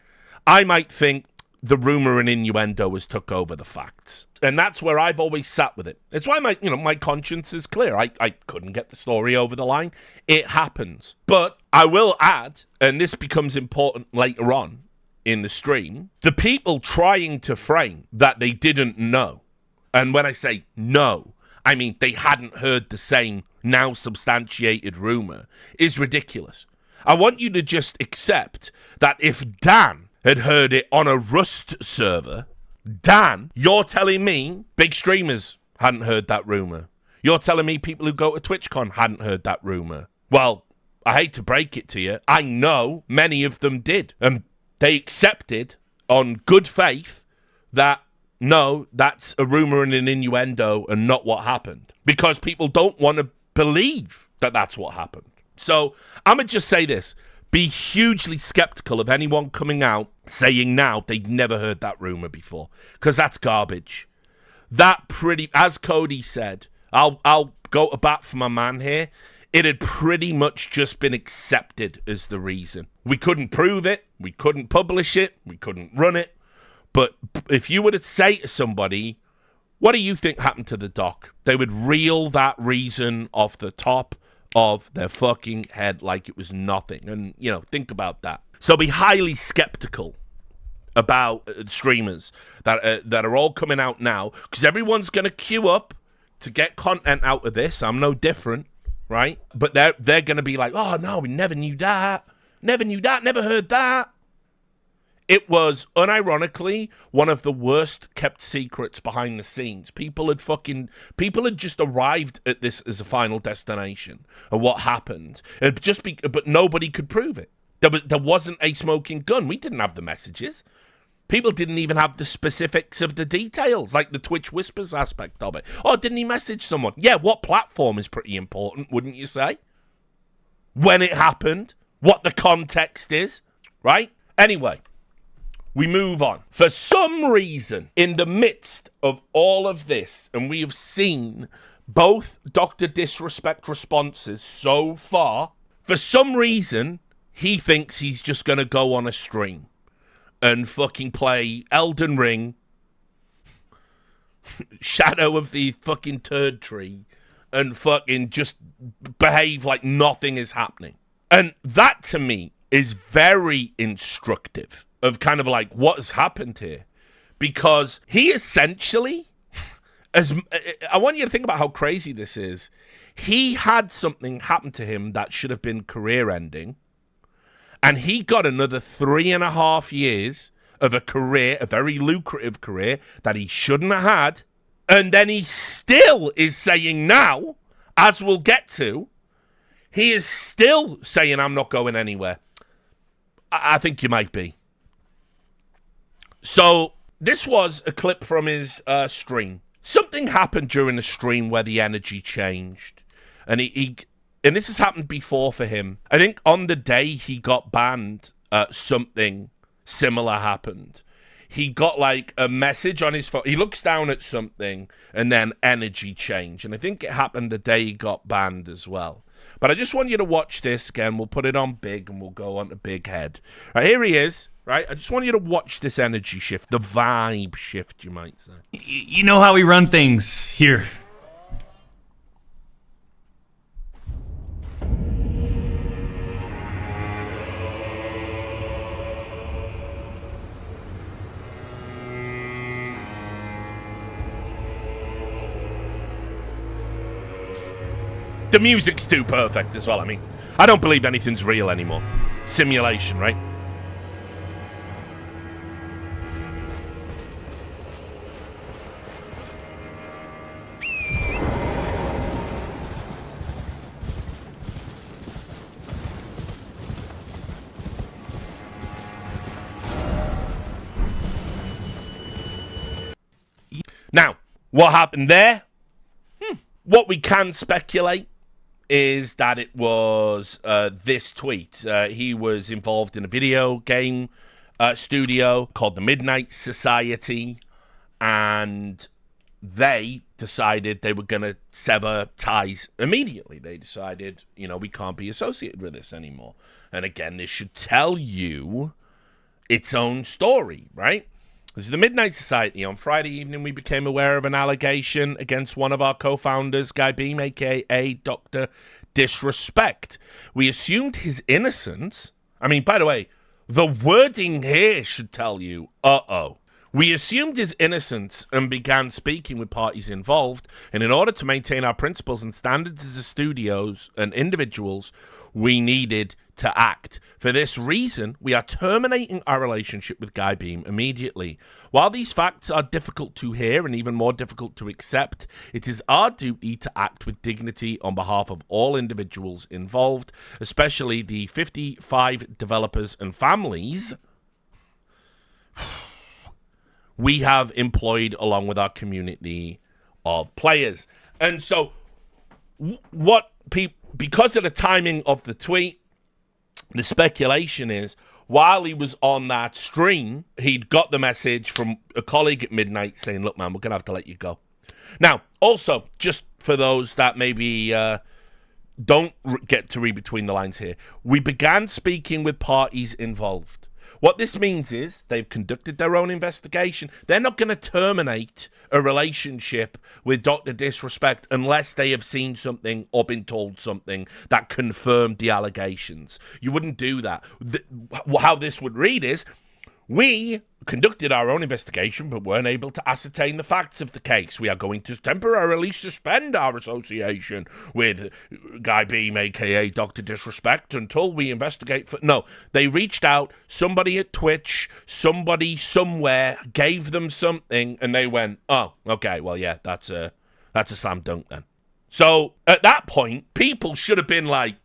I might think the rumor and innuendo has took over the facts. And that's where I've always sat with it. It's why my conscience is clear. I couldn't get the story over the line. It happens. But I will add, and this becomes important later on in the stream, the people trying to frame that they didn't know. And when I say no, I mean they hadn't heard the same now substantiated rumor is ridiculous. I want you to just accept that if Dan had heard it on a Rust server, Dan, you're telling me big streamers hadn't heard that rumor. You're telling me people who go to TwitchCon hadn't heard that rumor. Well, I hate to break it to you. I know many of them did. And they accepted on good faith that, no, that's a rumor and an innuendo and not what happened. Because people don't want to believe that that's what happened. So I'm going to just say this. Be hugely skeptical of anyone coming out saying now they'd never heard that rumor before, because that's garbage. That pretty, as Cody said, I'll go to bat for my man here. It had pretty much just been accepted as the reason. We couldn't prove it, we couldn't publish it, we couldn't run it. But if you were to say to somebody, what do you think happened to the doc? They would reel that reason off the top of their fucking head like it was nothing. And, think about that. So be highly skeptical about streamers that are all coming out now, because everyone's going to queue up to get content out of this. I'm no different, right? But they're going to be like, oh, no, we never knew that. Never heard that. It was, unironically, one of the worst kept secrets behind the scenes. People had just arrived at this as a final destination of what happened. But nobody could prove it. There wasn't a smoking gun. We didn't have the messages. People didn't even have the specifics of the details, like the Twitch Whispers aspect of it. Oh, didn't he message someone? Yeah, what platform is pretty important, wouldn't you say? When it happened, what the context is, right? Anyway. We move on. For some reason, in the midst of all of this, and we have seen both Dr. Disrespect responses so far, for some reason, he thinks he's just going to go on a stream and fucking play Elden Ring, Shadow of the fucking Turd Tree, and fucking just behave like nothing is happening. And that, to me, is very instructive of kind of like what has happened here, because he essentially, I want you to think about how crazy this is. He had something happen to him that should have been career ending, and he got another 3.5 years of a career, a very lucrative career that he shouldn't have had. And then he still is saying now, as we'll get to, he is still saying, I'm not going anywhere. I think you might be. So this was a clip from his stream. Something happened during the stream where the energy changed. And and this has happened before for him. I think on the day he got banned, something similar happened. He got like a message on his phone. He looks down at something and then energy changed. And I think it happened the day he got banned as well. But I just want you to watch this again. We'll put it on big and we'll go on to big head. Right, here he is. Right, I just want you to watch this energy shift, the vibe shift, you might say. You know how we run things here. The music's too perfect as well. I mean, I don't believe anything's real anymore. Simulation, right? Now, what happened there? What we can speculate is that it was this tweet. He was involved in a video game studio called the Midnight Society, and they decided they were going to sever ties immediately. They decided, we can't be associated with this anymore. And again, this should tell you its own story, right? This is the Midnight Society. On Friday evening, we became aware of an allegation against one of our co-founders, Guy Beam, a.k.a. Dr. Disrespect. We assumed his innocence. I mean, by the way, the wording here should tell you, uh-oh. We assumed his innocence and began speaking with parties involved, and in order to maintain our principles and standards as a studios and individuals, we needed to act. For this reason, we are terminating our relationship with Guy Beam immediately. While these facts are difficult to hear and even more difficult to accept, it is our duty to act with dignity on behalf of all individuals involved, especially the 55 developers and families we have employed along with our community of players. And so because of the timing of the tweet, the speculation is while he was on that stream, he'd got the message from a colleague at midnight saying, look, man, we're going to have to let you go. Now, also, just for those that maybe don't get to read between the lines here, we began speaking with parties involved. What this means is they've conducted their own investigation. They're not going to terminate a relationship with Dr. Disrespect unless they have seen something or been told something that confirmed the allegations. You wouldn't do that. How this would read is, we conducted our own investigation but weren't able to ascertain the facts of the case. We are going to temporarily suspend our association with Guy Beam, a.k.a. Dr. Disrespect, until we investigate. No, they reached out, somebody at Twitch, somebody somewhere gave them something, and they went, oh, okay, well, yeah, that's a slam dunk then. So at that point, people should have been like,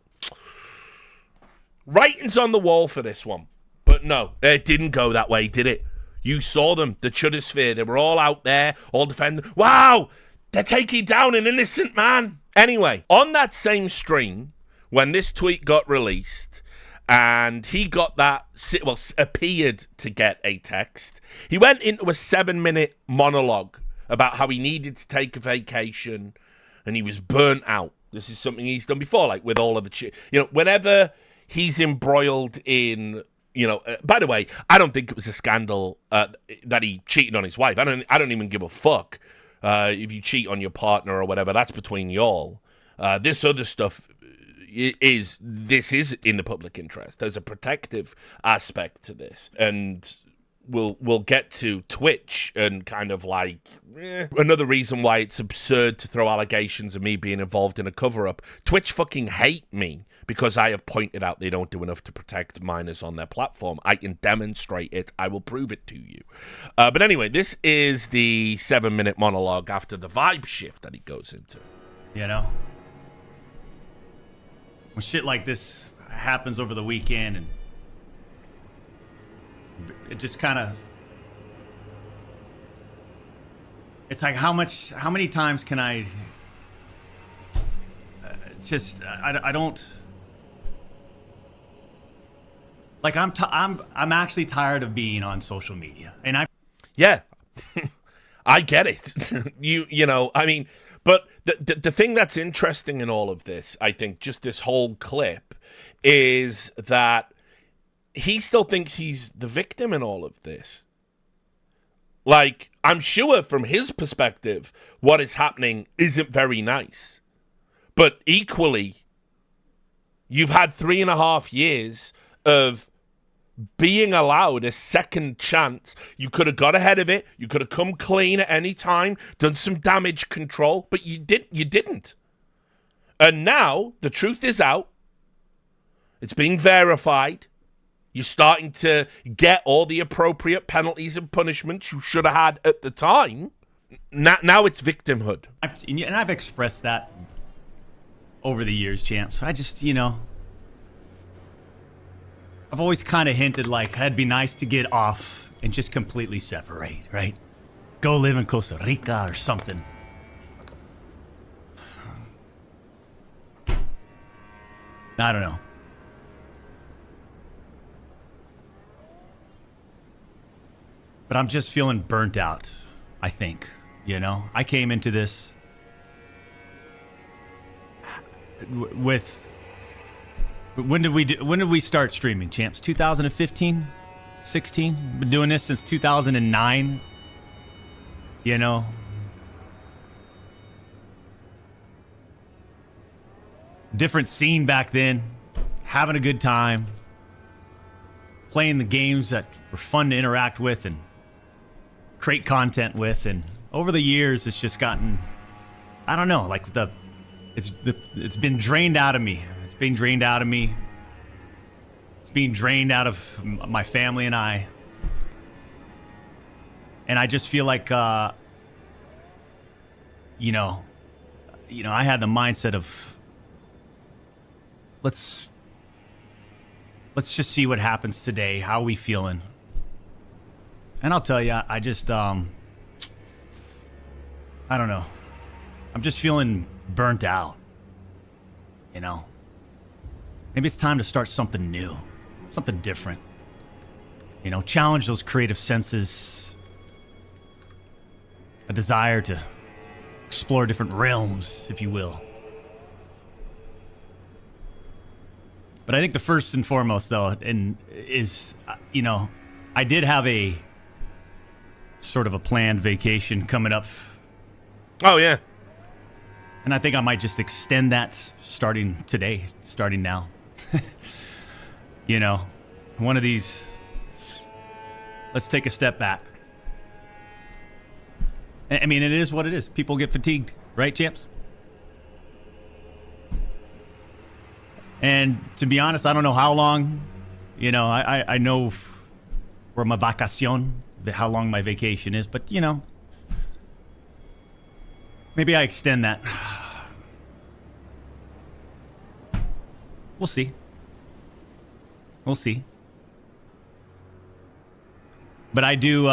writing's on the wall for this one. But no, it didn't go that way, did it? You saw them, the Chuddersphere. They were all out there, all defending. Wow, they're taking down an innocent man. Anyway, on that same stream, when this tweet got released, and he got that, well, appeared to get a text, he went into a 7-minute monologue about how he needed to take a vacation, and he was burnt out. This is something he's done before, like with all of the, whenever he's embroiled in. By the way, I don't think it was a scandal that he cheated on his wife. I don't even give a fuck if you cheat on your partner or whatever. That's between y'all. This other stuff is in the public interest. There's a protective aspect to this, and we'll get to Twitch and kind of like another reason why it's absurd to throw allegations of me being involved in a cover-up. Twitch fucking hate me because I have pointed out they don't do enough to protect minors on their platform. I can demonstrate it. I will prove it to you. But anyway, this is the 7-minute monologue after the vibe shift that he goes into. When shit like this happens over the weekend, and it just kind of, it's like how many times can I I don't, like, I'm actually tired of being on social media, and yeah, I get it. I mean, but the thing that's interesting in all of this, I think, just this whole clip, is that he still thinks he's the victim in all of this. Like, I'm sure from his perspective, what is happening isn't very nice. But equally, you've had 3.5 years of being allowed a second chance. You could have got ahead of it. You could have come clean at any time, done some damage control, but you didn't. And now the truth is out. It's being verified. You're starting to get all the appropriate penalties and punishments you should have had at the time. Now it's victimhood. I've expressed that over the years, champs. I just, I've always kind of hinted like it'd be nice to get off and just completely separate, right? Go live in Costa Rica or something. I don't know. But I'm just feeling burnt out, I think. I came into this with... When did we start streaming, champs? 2015? 16? Been doing this since 2009. Different scene back then. Having a good time. Playing the games that were fun to interact with and create content with. And over the years, it's just gotten, I don't know, like it's been drained out of me. It's being drained out of me. It's being drained out of my family and I. And I just feel like, I had the mindset of, let's just see what happens today. How are we feeling? And I'll tell you, I just, I don't know. I'm just feeling burnt out. Maybe it's time to start something new, something different. Challenge those creative senses. A desire to explore different realms, if you will. But I think the first and foremost, though, is I did have a sort of a planned vacation coming up. Oh, yeah. And I think I might just extend that starting today, starting now. One of these, let's take a step back. I mean, it is what it is. People get fatigued, right, champs? And to be honest, I don't know how long, I know for my vacacion, how long my vacation is, but, maybe I extend that. We'll see. We'll see. But I do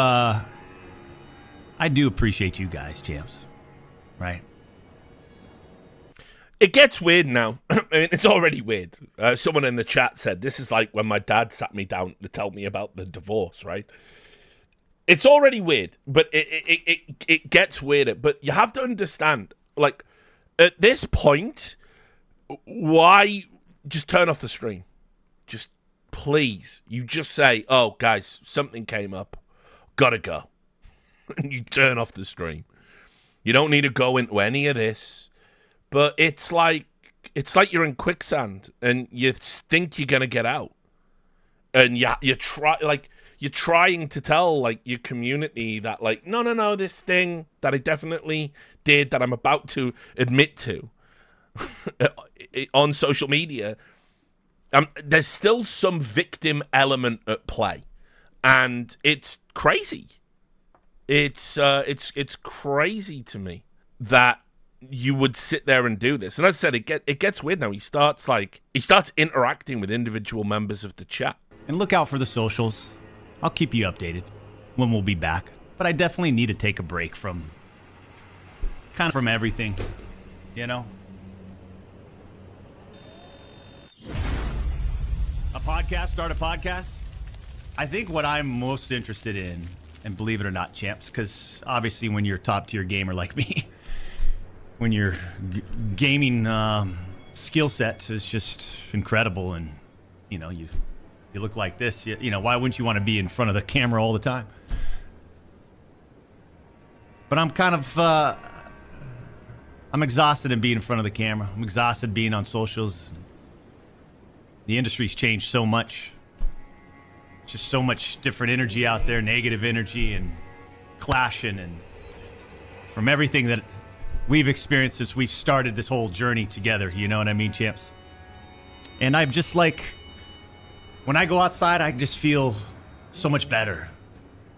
appreciate you guys, champs. Right? It gets weird now. I mean, it's already weird. Someone in the chat said, this is like when my dad sat me down to tell me about the divorce, right? It's already weird, but it gets weirder. But you have to understand, like, at this point, why just turn off the stream? Just, please, you just say, oh, guys, something came up. Gotta go. And you turn off the stream. You don't need to go into any of this. But it's like you're in quicksand and you think you're gonna get out, and you're trying to tell like your community that like no, this thing that I definitely did that I'm about to admit to on social media, there's still some victim element at play, and it's crazy. It's crazy to me that you would sit there and do this. And as I said, it gets weird now. He starts interacting with individual members of the chat. And look out for the socials. I'll keep you updated when we'll be back. But I definitely need to take a break from everything, A podcast, start a podcast. I think what I'm most interested in, and believe it or not, champs, because obviously when you're a top tier gamer like me, when your gaming skill set is just incredible, and you look like this, why wouldn't you want to be in front of the camera all the time? But I'm kind of I'm exhausted in being in front of the camera. I'm exhausted being on socials. The industry's changed so much. Just so much different energy out there, negative energy and clashing, and from everything that we've experienced this. We've started this whole journey together. You know what I mean, champs? And I'm just like, when I go outside, I just feel so much better.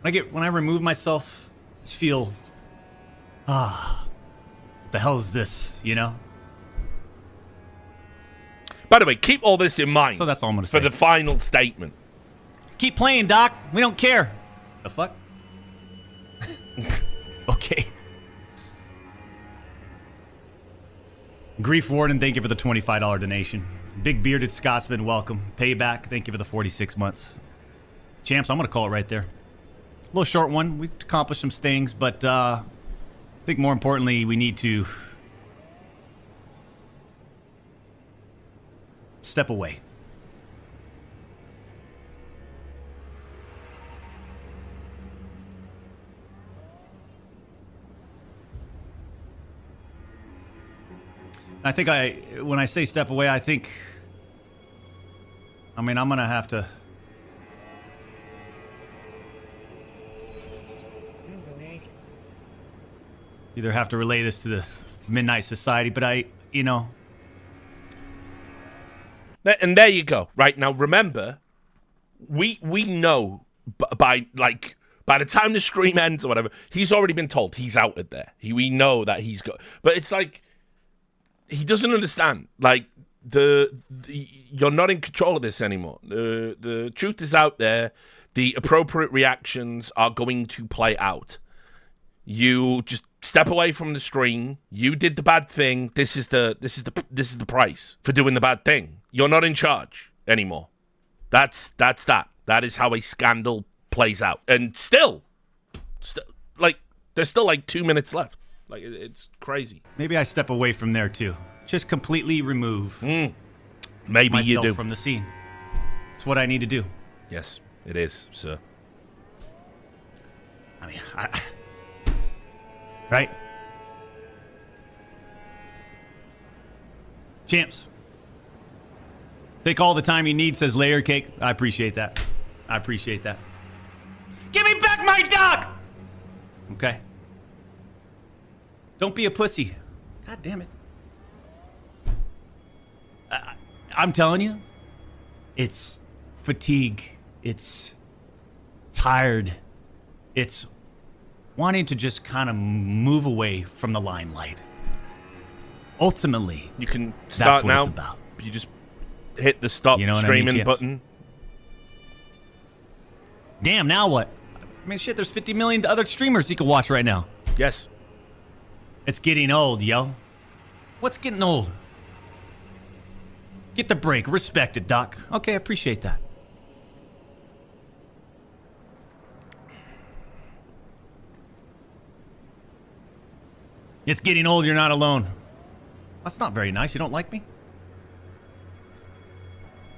When I remove myself, I just feel, the hell is this, you know? By the way, keep all this in mind. So that's all I'm going to say. For the final statement. Keep playing, Doc. We don't care. The fuck? Okay. Grief Warden, thank you for the $25 donation. Big Bearded Scotsman, welcome. Payback, thank you for the 46 months. Champs, I'm going to call it right there. A little short one. We've accomplished some things, but I think more importantly, we need to step away. I think when I say step away, I'm going to have to either have to relay this to the Midnight Society, but And there you go. Right now, remember, we know by the time the stream ends or whatever, he's already been told he's out of there. We know that he's got, but it's like he doesn't understand. Like you're not in control of this anymore. The truth is out there. The appropriate reactions are going to play out. You just step away from the stream. You did the bad thing. This is the price for doing the bad thing. You're not in charge anymore. That's that. That is how a scandal plays out. And still there's still 2 minutes left. It's crazy. Maybe I step away from there too. Just completely remove Maybe myself you do from the scene. It's what I need to do. Yes, it is, sir. Right? Champs. Take all the time you need, says Layer Cake. I appreciate that. Give me back my dog! Okay. Don't be a pussy. God damn it. I'm telling you, it's fatigue. It's tired. It's wanting to just kind of move away from the limelight. Ultimately, You can that's start what now. it's about. You just hit the stop You know what I streaming mean, James? button. Damn, now what? Shit, there's 50 million other streamers you can watch right now. Yes. It's getting old, yo. What's getting old? Get the break. Respect it, Doc. Okay, I appreciate that. It's getting old, you're not alone. That's not very nice. You don't like me?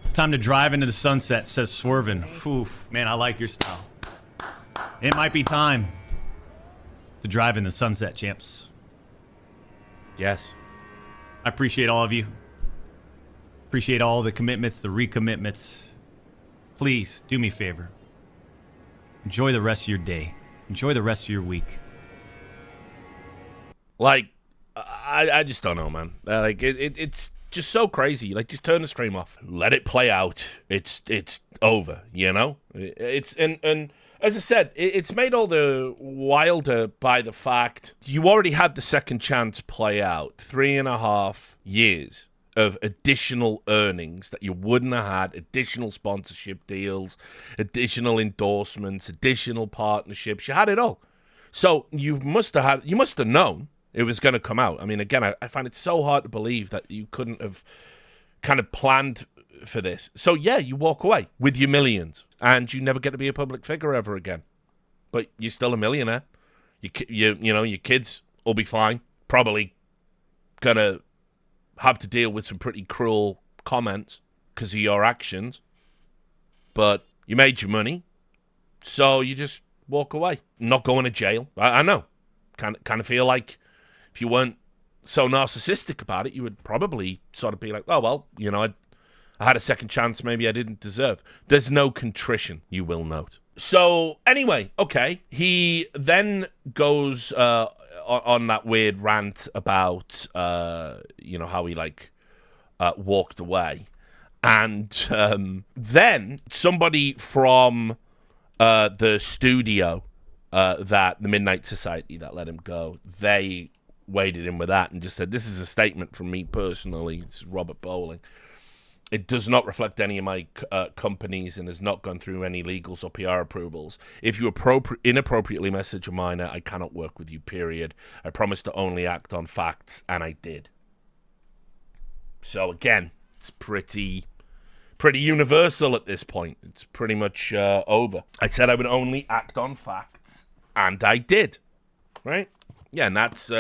It's time to drive into the sunset, says Swervin. Oof, man, I like your style. It might be time to drive in the sunset, champs. Yes. I appreciate all of you. Appreciate all the commitments, the recommitments. Please, do me a favor. Enjoy the rest of your day. Enjoy the rest of your week. I just don't know, man. It's just so crazy. Just turn the stream off. Let it play out. It's over, you know? And as I said, it's made all the wilder by the fact you already had the second chance play out. 3.5 years of additional earnings that you wouldn't have had, additional sponsorship deals, additional endorsements, additional partnerships. You had it all. So you must have known it was going to come out. Again, I find it so hard to believe that you couldn't have kind of planned for this. So yeah, you walk away with your millions and you never get to be a public figure ever again. But you're still a millionaire. Your kids will be fine. Probably gonna have to deal with some pretty cruel comments because of your actions. But you made your money, so you just walk away. Not going to jail. I know. Kind of feel like if you weren't so narcissistic about it, you would probably sort of be like, oh, well, I had a second chance maybe I didn't deserve. There's no contrition, you will note. So, anyway, okay. He then goes on that weird rant about, how he, walked away. And then somebody from the studio, the Midnight Society that let him go, they waded in with that and just said, this is a statement from me personally. This is Robert Bowling. It does not reflect any of my companies and has not gone through any legals or PR approvals. If you inappropriately message a minor, I cannot work with you, period. I promise to only act on facts, and I did. So again, it's pretty universal at this point. It's pretty much over. I said I would only act on facts, and I did. Right? Yeah, and that's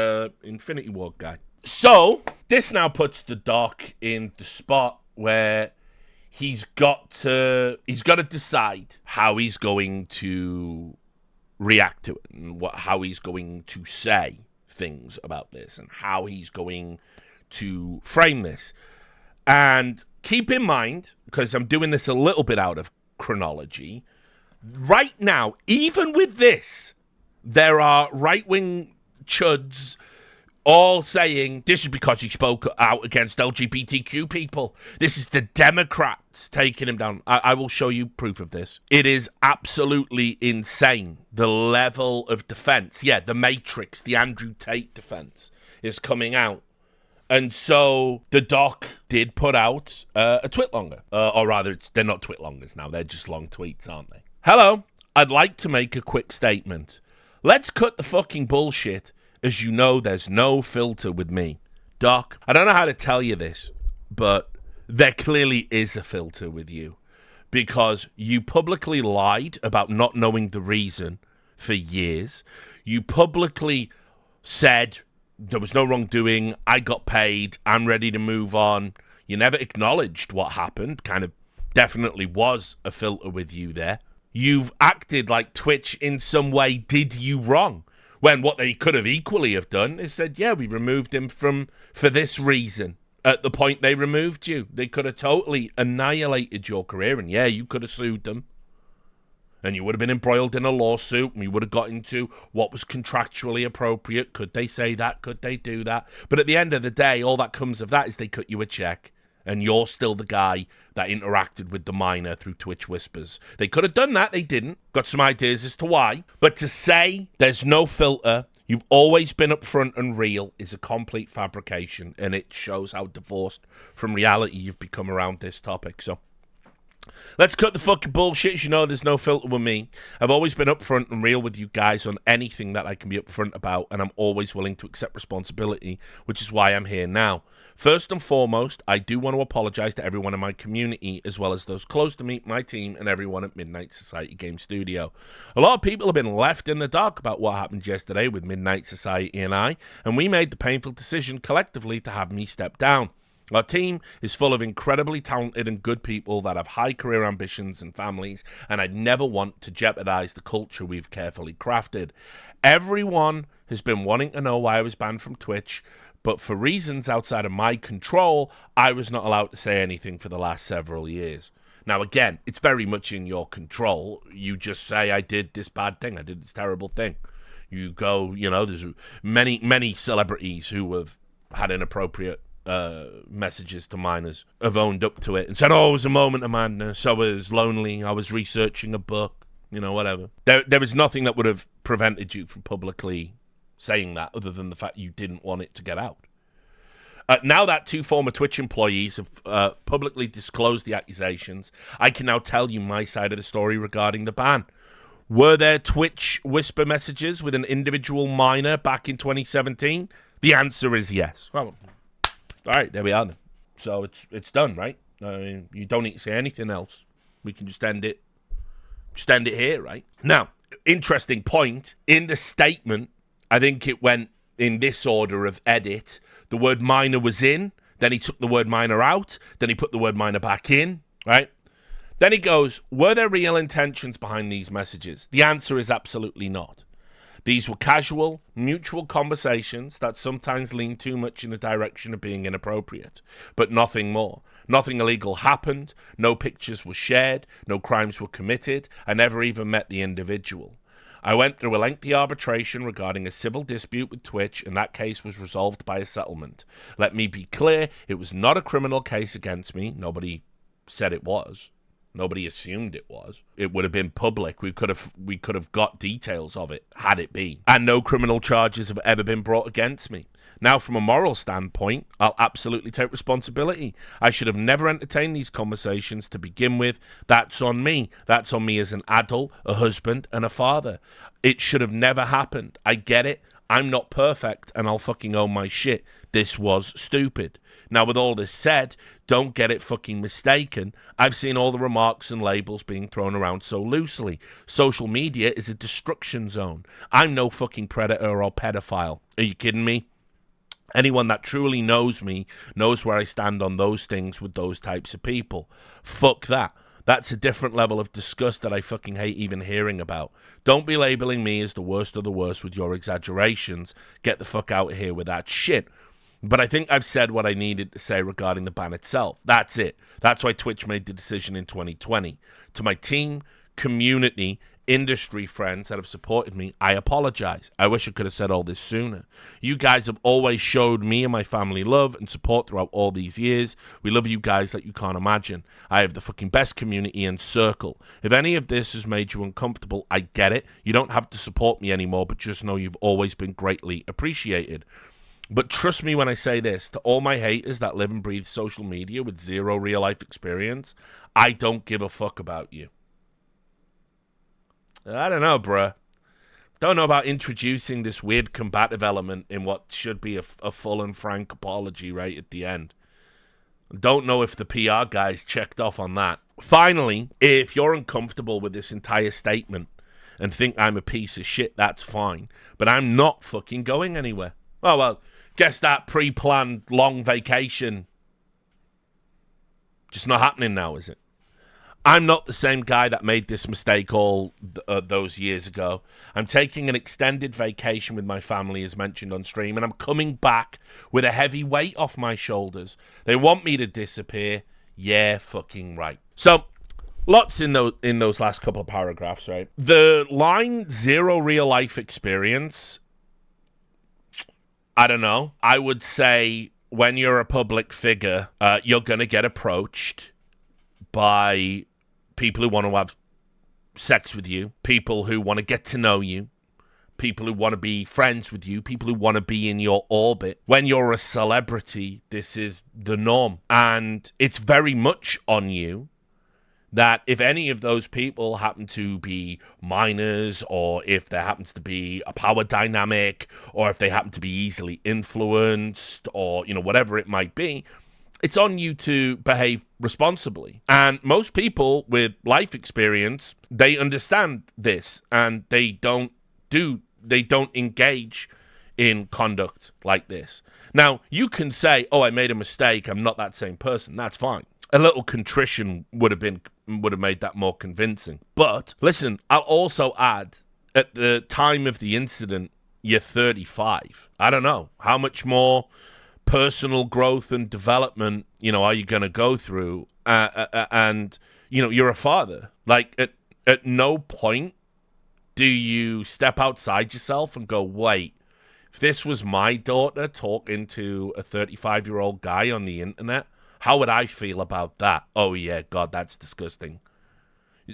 Infinity War guy. So, this now puts the Doc in the spot where he's got to decide how he's going to react to it and how he's going to say things about this and how he's going to frame this. And keep in mind, because I'm doing this a little bit out of chronology, right now, even with this, there are right-wing chuds all saying this is because he spoke out against LGBTQ people. This is the Democrats taking him down. I will show you proof of this. It is absolutely insane, the level of defense. Yeah, the Matrix, the Andrew Tate defense is coming out. And so the Doc did put out a twitlonger. Or rather, they're not twitlongers now. They're just long tweets, aren't they? Hello, I'd like to make a quick statement. Let's cut the fucking bullshit. As you know, there's no filter with me. Doc, I don't know how to tell you this, but there clearly is a filter with you. Because you publicly lied about not knowing the reason for years. You publicly said there was no wrongdoing, I got paid, I'm ready to move on. You never acknowledged what happened. Kind of definitely was a filter with you there. You've acted like Twitch in some way did you wrong. When what they could have equally have done is said, yeah, we removed him for this reason. At the point they removed you, they could have totally annihilated your career. And yeah, you could have sued them. And you would have been embroiled in a lawsuit. And we would have got into what was contractually appropriate. Could they say that? Could they do that? But at the end of the day, all that comes of that is they cut you a check. And you're still the guy that interacted with the minor through Twitch Whispers. They could have done that. They didn't. Got some ideas as to why. But to say there's no filter, you've always been upfront and real, is a complete fabrication. And it shows how divorced from reality you've become around this topic. So let's cut the fucking bullshit. As you know, there's no filter with me. I've always been upfront and real with you guys on anything that I can be upfront about. And I'm always willing to accept responsibility, which is why I'm here now. First and foremost, I do want to apologize to everyone in my community, as well as those close to me, my team, and everyone at Midnight Society Game Studio. A lot of people have been left in the dark about what happened yesterday with Midnight Society and we made the painful decision collectively to have me step down. Our team is full of incredibly talented and good people that have high career ambitions and families, and I'd never want to jeopardize the culture we've carefully crafted. Everyone has been wanting to know why I was banned from Twitch, but for reasons outside of my control, I was not allowed to say anything for the last several years. Now, again, it's very much in your control. You just say, I did this bad thing. I did this terrible thing. You go, there's many celebrities who have had inappropriate messages to minors have owned up to it and said, oh, it was a moment of madness. I was lonely. I was researching a book, whatever. There was nothing that would have prevented you from publicly saying that other than the fact you didn't want it to get out. Now that two former Twitch employees have publicly disclosed the accusations, I can now tell you my side of the story regarding the ban. Were there Twitch whisper messages with an individual minor back in 2017? The answer is yes. Well, all right, there we are then. So it's done, right? I mean, you don't need to say anything else. We can just end it here, right? Now, interesting point. In the statement, I think it went in this order of edit. The word minor was in, then he took the word minor out, then he put the word minor back in, right? Then he goes, were there real intentions behind these messages? The answer is absolutely not. These were casual, mutual conversations that sometimes lean too much in the direction of being inappropriate, but nothing more. Nothing illegal happened, no pictures were shared, no crimes were committed, I never even met the individual. I went through a lengthy arbitration regarding a civil dispute with Twitch, and that case was resolved by a settlement. Let me be clear, it was not a criminal case against me. Nobody said it was. Nobody assumed it was. It would have been public. We could have got details of it had it been. And no criminal charges have ever been brought against me. Now, from a moral standpoint, I'll absolutely take responsibility. I should have never entertained these conversations to begin with. That's on me. That's on me as an adult, a husband, and a father. It should have never happened. I get it. I'm not perfect, and I'll fucking own my shit. This was stupid. Now, with all this said, don't get it fucking mistaken. I've seen all the remarks and labels being thrown around so loosely. Social media is a destruction zone. I'm no fucking predator or pedophile. Are you kidding me? Anyone that truly knows me knows where I stand on those things with those types of people. Fuck that. That's a different level of disgust that I fucking hate even hearing about. Don't be labeling me as the worst of the worst with your exaggerations. Get the fuck out of here with that shit. But I think I've said what I needed to say regarding the ban itself. That's it. That's why Twitch made the decision in 2020. To my team, community, industry friends that have supported me, I apologize. I wish I could have said all this sooner. You guys have always showed me and my family love and support throughout all these years. We love you guys like you can't imagine. I have the fucking best community and circle. If any of this has made you uncomfortable, I get it. You don't have to support me anymore, but just know you've always been greatly appreciated. But trust me when I say this, to all my haters that live and breathe social media with zero real-life experience, I don't give a fuck about you. I don't know, bruh. Don't know about introducing this weird combative element in what should be a full and frank apology right at the end. Don't know if the PR guys checked off on that. Finally, if you're uncomfortable with this entire statement and think I'm a piece of shit, that's fine. But I'm not fucking going anywhere. Oh, well, guess that pre-planned long vacation just not happening now, is it? I'm not the same guy that made this mistake all those years ago. I'm taking an extended vacation with my family, as mentioned on stream, and I'm coming back with a heavy weight off my shoulders. They want me to disappear. Yeah, fucking right. So, lots in those last couple of paragraphs, right? The line zero real life experience, I don't know. I would say when you're a public figure, you're going to get approached by people who want to have sex with you, people who want to get to know you, people who want to be friends with you, people who want to be in your orbit. When you're a celebrity, this is the norm. And it's very much on you that if any of those people happen to be minors, or if there happens to be a power dynamic, or if they happen to be easily influenced, or, you know, whatever it might be, it's on you to behave responsibly. And most people with life experience, they understand this, and they don't engage in conduct like this. Now, you can say, oh, I made a mistake, I'm not that same person. That's fine. A little contrition would have made that more convincing. But listen, I'll also add, at the time of the incident, you're 35. I don't know how much more personal growth and development, you know, are you going to go through? And, you know, you're a father. Like, at no point do you step outside yourself and go, wait, if this was my daughter talking to a 35-year-old guy on the internet, how would I feel about that? Oh, yeah, God, that's disgusting.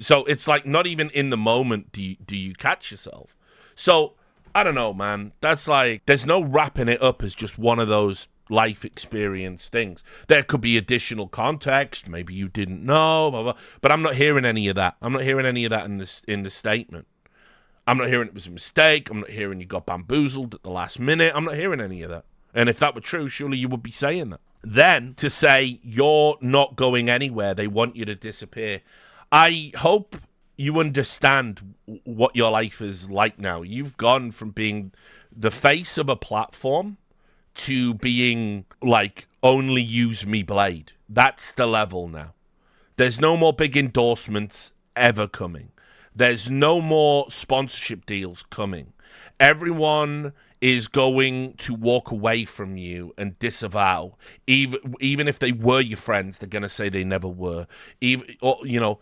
So it's like not even in the moment do you catch yourself. So, I don't know, man. That's like, there's no wrapping it up as just one of those life experience things. There could be additional context. Maybe you didn't know, blah, blah, but I'm not hearing any of that. I'm not hearing any of that in the statement. I'm not hearing it was a mistake. I'm not hearing you got bamboozled at the last minute. I'm not hearing any of that. And if that were true, surely you would be saying that. Then to say you're not going anywhere, they want you to disappear. I hope you understand what your life is like now. You've gone from being the face of a platform to being like, only use me blade. That's the level now. There's no more big endorsements ever coming. There's no more sponsorship deals coming. Everyone is going to walk away from you and disavow. Even if they were your friends, they're going to say they never were. Even, or, you know,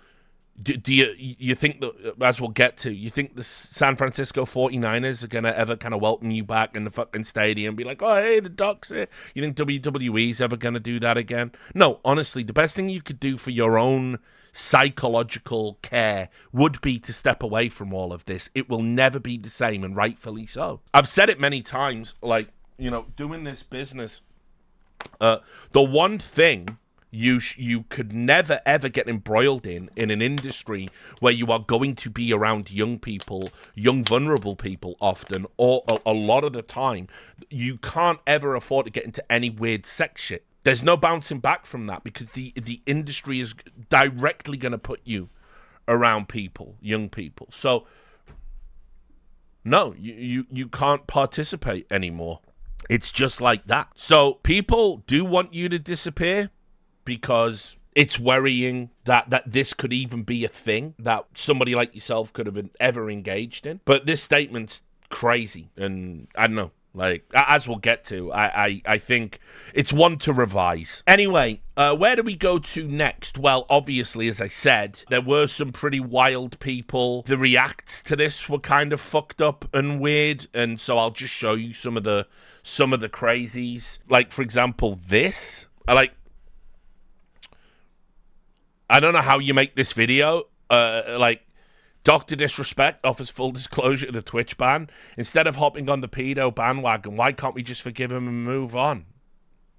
Do you think that, as we'll get to, you think the San Francisco 49ers are going to ever kind of welcome you back in the fucking stadium and be like, oh, hey, the Doc's here? You think WWE's ever going to do that again? No, honestly, the best thing you could do for your own psychological care would be to step away from all of this. It will never be the same, and rightfully so. I've said it many times, like, you know, doing this business, the one thing you could never, ever get embroiled in an industry where you are going to be around young people, young, vulnerable people often, or a lot of the time. You can't ever afford to get into any weird sex shit. There's no bouncing back from that because the industry is directly going to put you around people, young people. So, no, you can't participate anymore. It's just like that. So people do want you to disappear because it's worrying that this could even be a thing that somebody like yourself could have ever engaged in. But this statement's crazy, and I don't know. Like, as we'll get to, I think it's one to revise. Anyway, where do we go to next? Well, obviously, as I said, there were some pretty wild people. The reacts to this were kind of fucked up and weird, and so I'll just show you some of the crazies. Like, for example, this. I don't know how you make this video. Dr. Disrespect offers full disclosure to the Twitch ban. Instead of hopping on the pedo bandwagon, why can't we just forgive him and move on?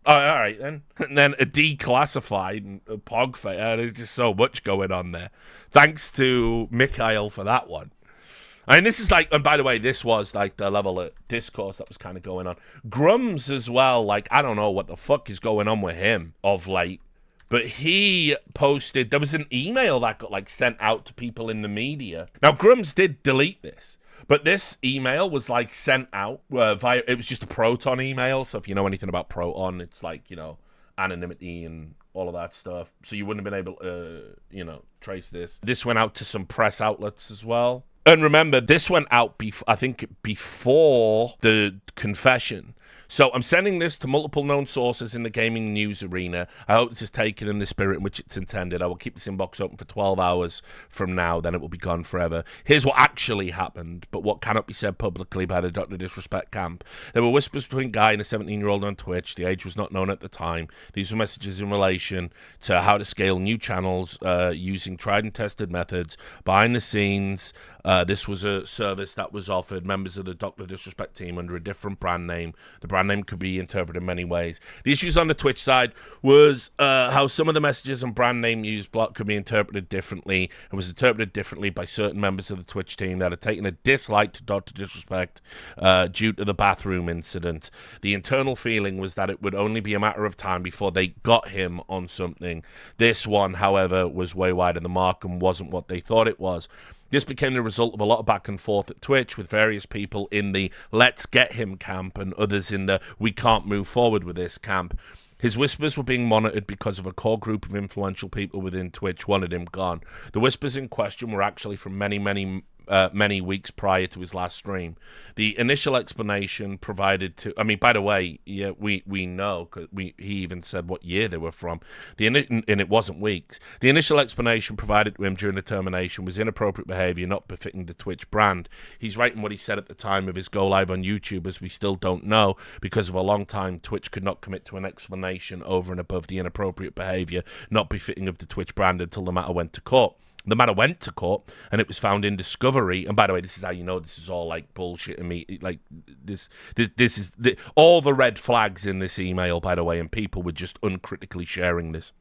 Oh, all right, then. And then a declassified and a pog face. There's just so much going on there. Thanks to Mikhail for that one. And this is like, and by the way, this was like the level of discourse that was kind of going on. Grums as well, like, I don't know what the fuck is going on with him of late. But he posted, there was an email that got like sent out to people in the media. Now, Grums did delete this, but this email was like sent out via, it was just a Proton email. So if you know anything about Proton, it's like, you know, anonymity and all of that stuff. So you wouldn't have been able to, you know, trace this. This went out to some press outlets as well. And remember, this went out, I think, before the confession. So I'm sending this to multiple known sources in the gaming news arena. I hope this is taken in the spirit in which it's intended. I will keep this inbox open for 12 hours from now, then it will be gone forever. Here's what actually happened, but what cannot be said publicly by the Dr. Disrespect camp. There were whispers between Guy and a 17-year-old on Twitch. The age was not known at the time. These were messages in relation to how to scale new channels using tried and tested methods. Behind the scenes, this was a service that was offered members of the Dr. Disrespect team under a different brand name. The brand name could be interpreted in many ways. The issues on the Twitch side was how some of the messages and brand name used could be interpreted differently. It was interpreted differently by certain members of the Twitch team that had taken a dislike to Dr. Disrespect due to the bathroom incident. The internal feeling was that it would only be a matter of time before they got him on something. This one, however, was way wide of the mark and wasn't what they thought it was. This became the result of a lot of back and forth at Twitch with various people in the let's get him camp and others in the we can't move forward with this camp. His whispers were being monitored because of a core group of influential people within Twitch wanted him gone. The whispers in question were actually from many weeks prior to his last stream. The initial explanation provided to, I mean, by the way, yeah, we know, because he even said what year they were from, and it wasn't weeks. The initial explanation provided to him during the termination was inappropriate behavior not befitting the Twitch brand. He's writing what he said at the time of his go live on YouTube, as we still don't know, because of a long time Twitch could not commit to an explanation over and above the inappropriate behavior not befitting of the Twitch brand until the matter went to court. The matter went to court, and it was found in discovery. And by the way, this is how you know this is all like bullshit. And me, like this is all the red flags in this email. By the way, and people were just uncritically sharing this.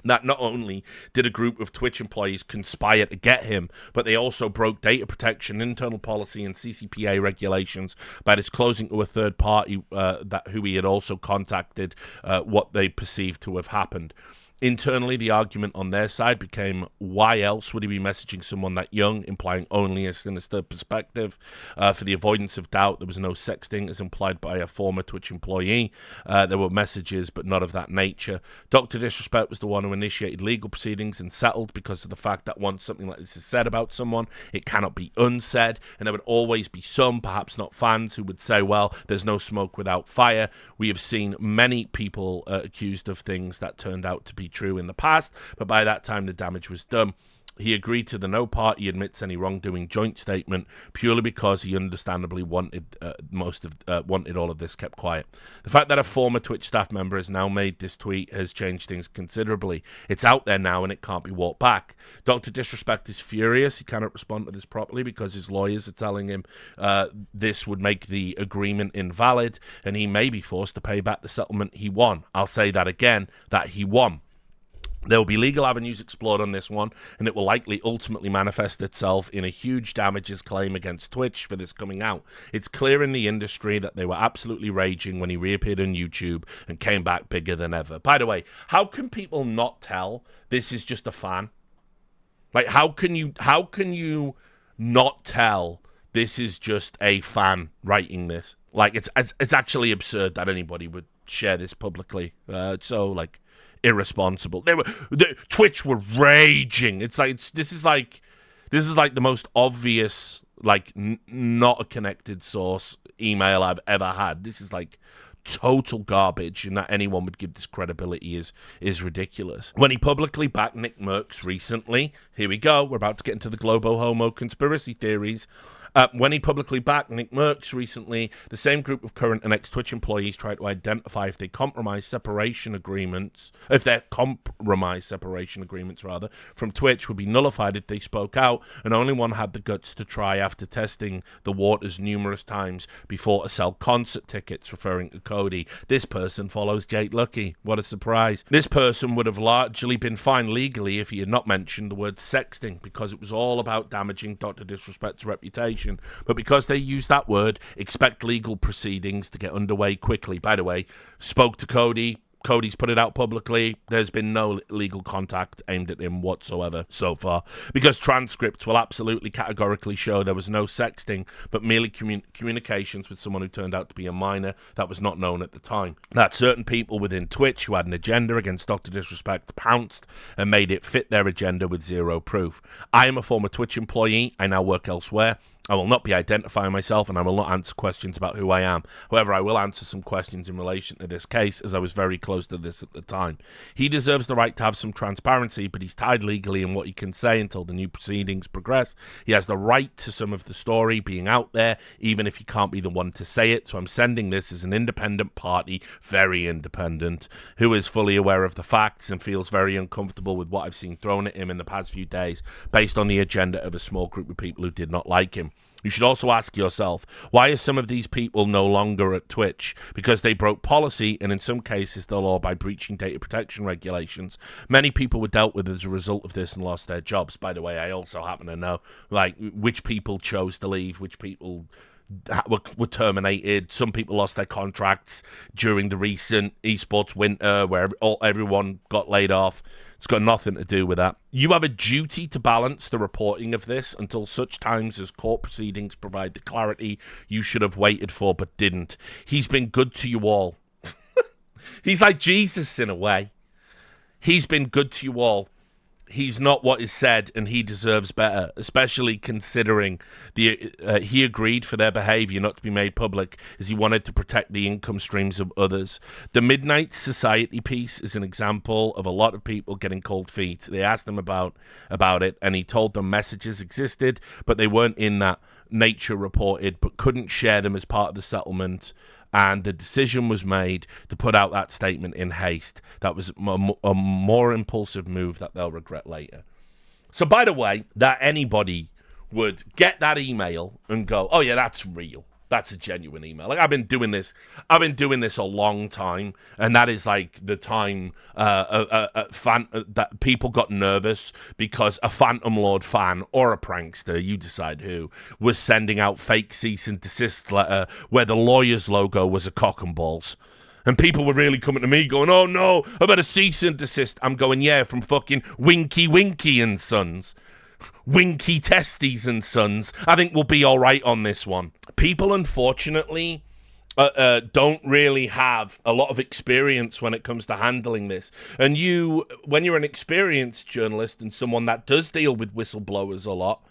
That not only did a group of Twitch employees conspire to get him, but they also broke data protection, internal policy, and CCPA regulations by disclosing to a third party who he had also contacted what they perceived to have happened. Internally, the argument on their side became, why else would he be messaging someone that young, implying only a sinister perspective? For the avoidance of doubt, there was no sexting as implied by a former Twitch employee. There were messages, but not of that nature. Dr. Disrespect was the one who initiated legal proceedings and settled because of the fact that once something like this is said about someone, it cannot be unsaid, and there would always be some, perhaps not fans, who would say, well, there's no smoke without fire. We have seen many people accused of things that turned out to be true in the past, but by that time the damage was done. He agreed to the no party admits any wrongdoing joint statement purely because he understandably wanted wanted all of this kept quiet. The fact that a former Twitch staff member has now made this tweet has changed things considerably. It's out there now and it can't be walked back. Dr. Disrespect is furious. He cannot respond to this properly because his lawyers are telling him this would make the agreement invalid and he may be forced to pay back the settlement he won. I'll say that again, that he won. There will be legal avenues explored on this one, and it will likely ultimately manifest itself in a huge damages claim against Twitch for this coming out. It's clear in the industry that they were absolutely raging when he reappeared on YouTube and came back bigger than ever. By the way, how can people not tell this is just a fan? Like, how can you not tell this is just a fan writing this? Like, it's actually absurd that anybody would share this publicly. Irresponsible. Twitch were raging. This is like the most obvious not a connected source email I've ever had. This is like total garbage, and that anyone would give this credibility is ridiculous. When he publicly backed Nick Merckx recently, here we go. We're about to get into the Globo Homo conspiracy theories. When he publicly backed Nick Merckx recently, the same group of current and ex-Twitch employees tried to identify if they're compromised separation agreements from Twitch would be nullified if they spoke out, and only one had the guts to try after testing the waters numerous times before to sell concert tickets, referring to Cody. This person follows Jake Lucky. What a surprise. This person would have largely been fine legally if he had not mentioned the word sexting, because it was all about damaging Dr. Disrespect's reputation. But because they used that word, expect legal proceedings to get underway quickly. By the way, spoke to Cody. Cody's put it out publicly. There's been no legal contact aimed at him whatsoever so far, because transcripts will absolutely categorically show there was no sexting, but merely communications with someone who turned out to be a minor that was not known at the time. That certain people within Twitch who had an agenda against Dr. Disrespect pounced and made it fit their agenda with zero proof. I am a former Twitch employee. I now work elsewhere. I will not be identifying myself, and I will not answer questions about who I am. However, I will answer some questions in relation to this case, as I was very close to this at the time. He deserves the right to have some transparency, but he's tied legally in what he can say until the new proceedings progress. He has the right to some of the story being out there, even if he can't be the one to say it. So I'm sending this as an independent party, very independent, who is fully aware of the facts and feels very uncomfortable with what I've seen thrown at him in the past few days, based on the agenda of a small group of people who did not like him. You should also ask yourself, why are some of these people no longer at Twitch? Because they broke policy, and in some cases the law, by breaching data protection regulations. Many people were dealt with as a result of this and lost their jobs. By the way, I also happen to know which people chose to leave, which people were terminated. Some people lost their contracts during the recent esports winter where everyone got laid off. It's got nothing to do with that. You have a duty to balance the reporting of this until such times as court proceedings provide the clarity you should have waited for but didn't. He's been good to you all. He's like Jesus in a way. He's been good to you all. He's not what is said, and he deserves better, especially considering he agreed for their behavior not to be made public as he wanted to protect the income streams of others. The Midnight Society piece is an example of a lot of people getting cold feet. They asked him about it, and he told them messages existed, but they weren't in that nature reported, but couldn't share them as part of the settlement. And the decision was made to put out that statement in haste. That was a more impulsive move that they'll regret later. So, by the way, that anybody would get that email and go, oh, yeah, that's real. That's a genuine email. Like, I've been doing this a long time, and that is like the time that people got nervous because a Phantom Lord fan or a prankster, you decide who, was sending out fake cease and desist letter where the lawyer's logo was a cock and balls. And people were really coming to me going, oh no, I've had a cease and desist. I'm going, yeah, from fucking Winky Winky and Sons. Winky Testes and Sons. I think we'll be all right on this one. People, unfortunately, don't really have a lot of experience when it comes to handling this. And when you're an experienced journalist and someone that does deal with whistleblowers a lot,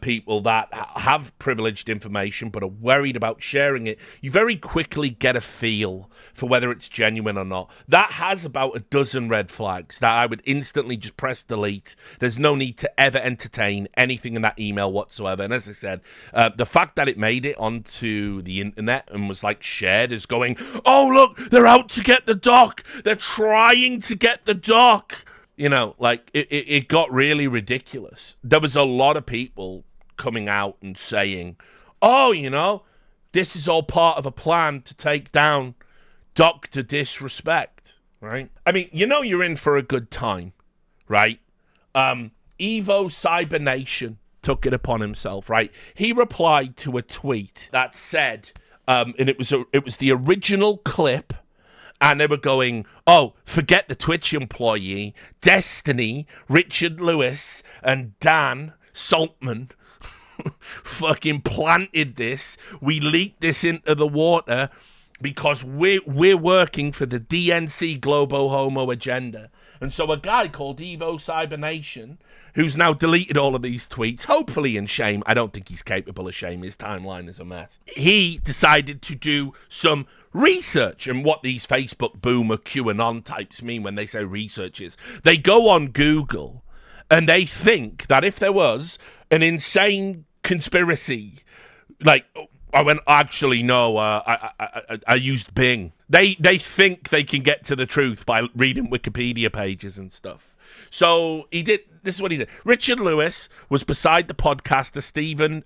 people that have privileged information but are worried about sharing it, you very quickly get a feel for whether it's genuine or not. That has about a dozen red flags that I would instantly just press delete. There's no need to ever entertain anything in that email whatsoever. And as I said, the fact that it made it onto the internet and was like shared as going, oh, look, they're out to get the doc. They're trying to get the doc. You know, like, it got really ridiculous. There was a lot of people coming out and saying, oh, you know, this is all part of a plan to take down Dr. Disrespect, right? I mean, you know you're in for a good time, right? Evo Cyber Nation took it upon himself, right? He replied to a tweet that said, and it was the original clip, and they were going, oh, forget the Twitch employee, Destiny, Richard Lewis, and Dan Saltman fucking planted this. We leaked this into the water because we're working for the DNC Globo Homo agenda. And so a guy called Evo Cyber Nation, who's now deleted all of these tweets, hopefully in shame. I don't think he's capable of shame. His timeline is a mess. He decided to do some research. And what these Facebook boomer QAnon types mean when they say research is they go on Google and they think that if there was an insane conspiracy, like, I went, actually, no, I used Bing. They think they can get to the truth by reading Wikipedia pages and stuff. So he did. This is what he did. Richard Lewis was beside the podcaster Stephen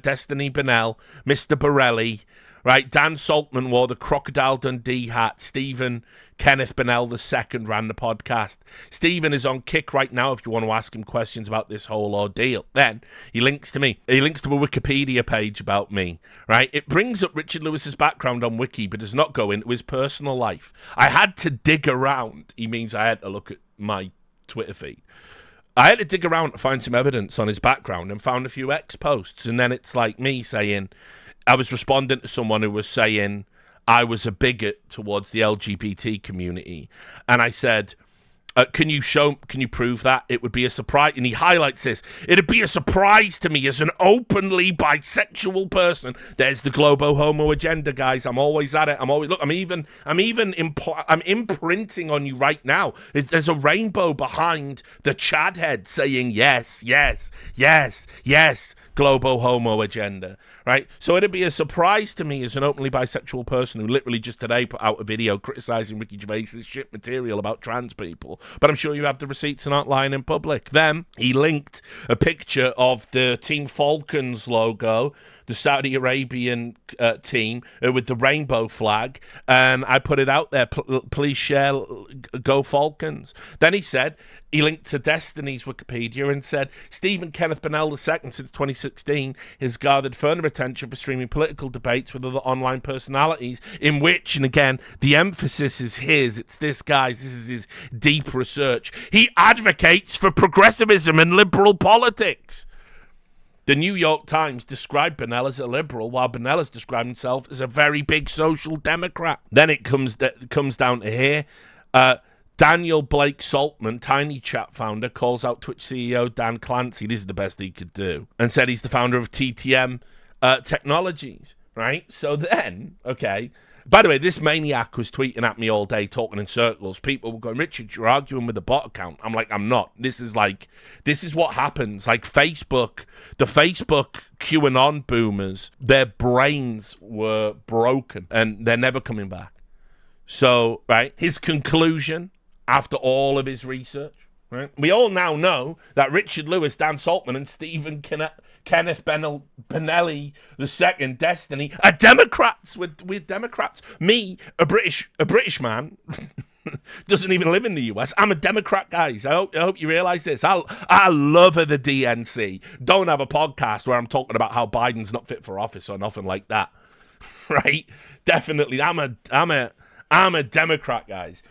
Destiny Bennell, Mr. Borelli, right? Dan Saltman wore the Crocodile Dundee hat. Stephen Kenneth Bennell II ran the podcast. Stephen is on Kick right now if you want to ask him questions about this whole ordeal. Then he links to me. He links to a Wikipedia page about me, right? It brings up Richard Lewis's background on Wiki, but does not go into his personal life. I had to dig around. He means I had to look at my Twitter feed. I had to dig around to find some evidence on his background and found a few X posts. And then it's like me saying, I was responding to someone who was saying I was a bigot towards the LGBT community. And I said, can you prove that? It would be a surprise. And he highlights this. It'd be a surprise to me as an openly bisexual person. There's the Globo Homo agenda, guys. I'm always at it. I'm imprinting on you right now. There's a rainbow behind the Chad head saying yes, yes, yes, yes, Globo Homo agenda, right? So it'd be a surprise to me as an openly bisexual person who literally just today put out a video criticizing Ricky Gervais's shit material about trans people. But I'm sure you have the receipts and aren't lying in public. Then he linked a picture of the Team Falcons logo, the Saudi Arabian team with the rainbow flag, and I put it out there, please share, go Falcons. Then he linked to Destiny's Wikipedia and said, Stephen Kenneth Bennell II since 2016 has gathered further attention for streaming political debates with other online personalities in which, and again, the emphasis is his, it's this guy's, this is his deep research. He advocates for progressivism and liberal politics. The New York Times described Bennell as a liberal, while Bennell has described himself as a very big social democrat. Then it comes down to here. Daniel Blake Saltman, Tiny Chat founder, calls out Twitch CEO Dan Clancy. This is the best he could do. And said he's the founder of TTM Technologies, right? So then, okay. By the way, this maniac was tweeting at me all day, talking in circles. People were going, Richard, you're arguing with a bot account. I'm like, I'm not. This is what happens. Like Facebook, the Facebook QAnon boomers, their brains were broken and they're never coming back. So, right, his conclusion after all of his research, right? We all now know that Richard Lewis, Dan Saltman, and Stephen Kenneth Bennelly II, Destiny, are Democrats with Democrats. Me, a British man, doesn't even live in the US. I'm a Democrat, guys. I hope you realize this. I love the DNC. Don't have a podcast where I'm talking about how Biden's not fit for office or nothing like that, right? Definitely, I'm a Democrat, guys.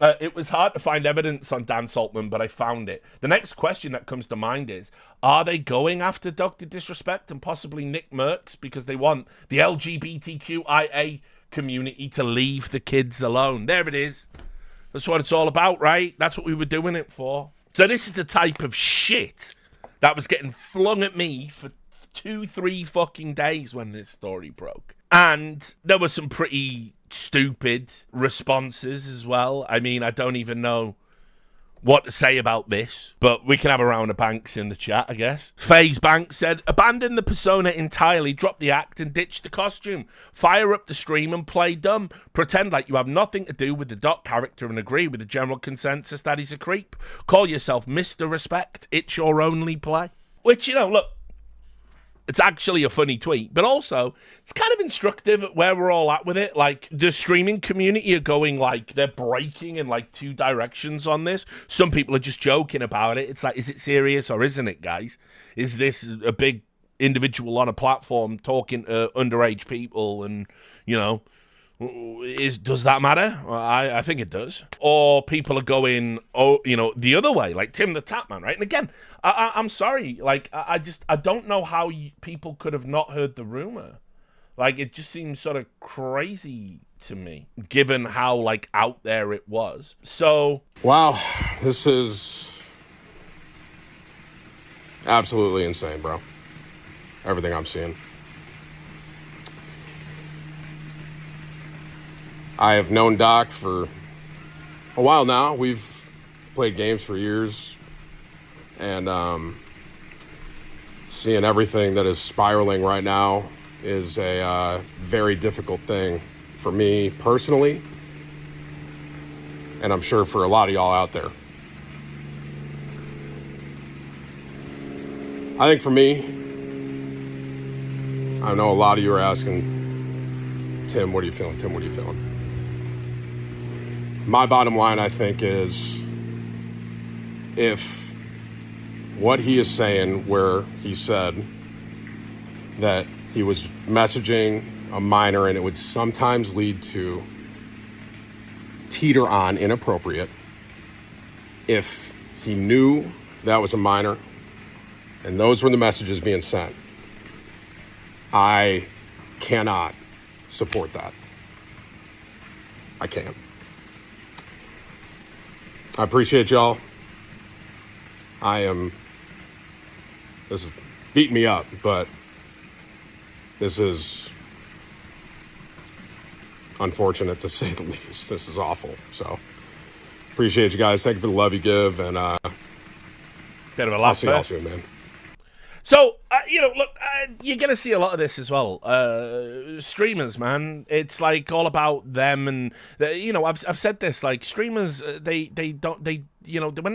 It was hard to find evidence on Dan Saltman, but I found it. The next question that comes to mind is, are they going after Dr. Disrespect and possibly Nick Merckx because they want the LGBTQIA community to leave the kids alone. There it is. That's what it's all about, right? That's what we were doing it for. So this is the type of shit that was getting flung at me for 2-3 fucking days when this story broke. And there were some pretty stupid responses as well. I mean, I don't even know what to say about this, but we can have a round of Banks in the chat, I guess. FaZe Banks said, abandon the persona entirely, drop the act and ditch the costume. Fire up the stream and play dumb. Pretend like you have nothing to do with the Doc character and agree with the general consensus that he's a creep. Call yourself Mr. Respect. It's your only play. Which, look, it's actually a funny tweet, but also it's kind of instructive at where we're all at with it. Like, the streaming community are going, like, they're breaking in, like, 2 directions on this. Some people are just joking about it. It's like, is it serious or isn't it, guys? Is this a big individual on a platform talking to underage people and, does that matter? I think it does. Or people are going, the other way, like Tim the Tapman, right? And again, I'm sorry, like I don't know how people could have not heard the rumor. Like, it just seems sort of crazy to me, given how like out there it was. So wow, this is absolutely insane, bro. Everything I'm seeing. I have known Doc for a while now. We've played games for years, and seeing everything that is spiraling right now is a very difficult thing for me personally, and I'm sure for a lot of y'all out there. I think for me, I know a lot of you are asking, Tim, what are you feeling? Tim, what are you feeling? My bottom line, I think, is if what he is saying, where he said that he was messaging a minor and it would sometimes lead to teeter on inappropriate, if he knew that was a minor and those were the messages being sent, I cannot support that. I can't. I appreciate y'all. This is beating me up, but this is unfortunate to say the least. This is awful. So appreciate you guys. Thank you for the love you give, and bit of a I'll laugh see there. y'all soon, man. So, look, you're going to see a lot of this as well. Streamers, man, it's like all about them. And, I've said this, like, streamers, when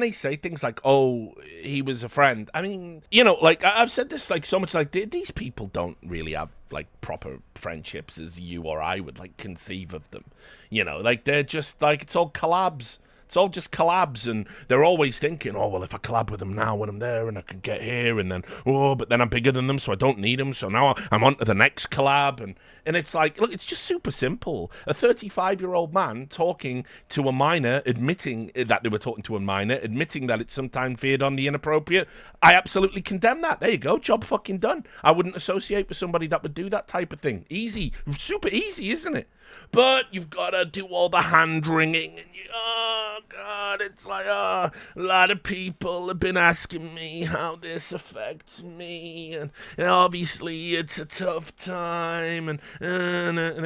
they say things like, oh, he was a friend. I mean, like, I've said this, like, so much, like, these people don't really have, like, proper friendships as you or I would, like, conceive of them. Like, they're just, like, it's all collabs. It's all just collabs, and they're always thinking, oh, well, if I collab with them now when I'm there and I can get here, and then, but then I'm bigger than them, so I don't need them, so now I'm on to the next collab, and it's like, look, it's just super simple. A 35-year-old man talking to a minor, admitting that they were talking to a minor, admitting that it sometimes veered on the inappropriate, I absolutely condemn that. There you go, job fucking done. I wouldn't associate with somebody that would do that type of thing. Easy, super easy, isn't it? But you've got to do all the hand-wringing, and oh, God, it's like, a lot of people have been asking me how this affects me, and obviously it's a tough time, and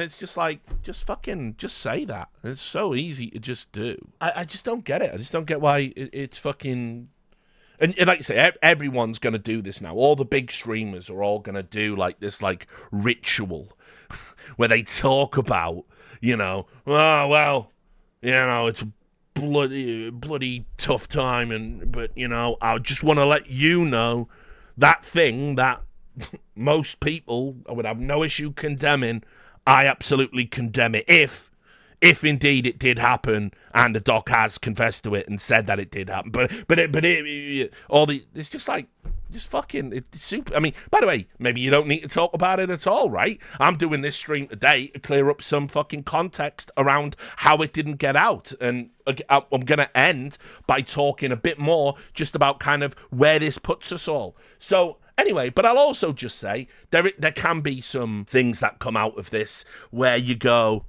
it's just like, just say that. It's so easy to just do. I just don't get it. I just don't get why it's fucking... And like I say, everyone's going to do this now. All the big streamers are all going to do, like, this, like, ritual where they talk about, it's a bloody tough time, but I just want to let you know that thing that most people would have no issue condemning, I absolutely condemn it. If indeed it did happen, and the doc has confessed to it and said that it did happen, it's just like, just fucking, it's super. I mean, by the way, maybe you don't need to talk about it at all, right? I'm doing this stream today to clear up some fucking context around how it didn't get out, and I'm gonna end by talking a bit more just about kind of where this puts us all. So Anyway, but I'll also just say there can be some things that come out of this where you go,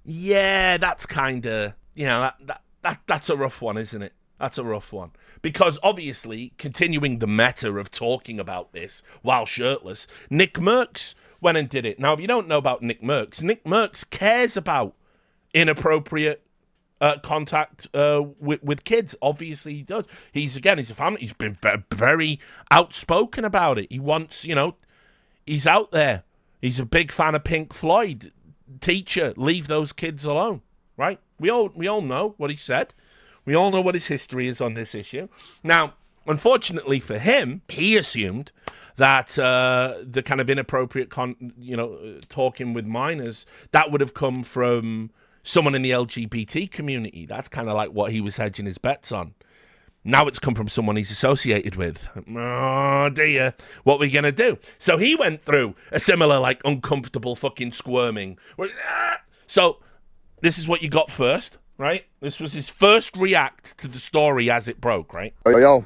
yeah, that's kind of, that's a rough one, isn't it? That's a rough one. Because obviously, continuing the meta of talking about this while shirtless, Nick Merckx went and did it. Now, if you don't know about Nick Merckx cares about inappropriate contact with kids. Obviously, he does. He's a family. He's been very outspoken about it. He wants, he's out there. He's a big fan of Pink Floyd. Teacher, leave those kids alone. Right? We all know what he said. We all know what his history is on this issue. Now, unfortunately for him, he assumed that the kind of inappropriate, talking with minors, that would have come from someone in the LGBT community. That's kind of like what he was hedging his bets on. Now it's come from someone he's associated with. Oh, dear. What are we going to do? So he went through a similar, uncomfortable fucking squirming. So this is what you got first, right? This was his first react to the story as it broke, right? Yo,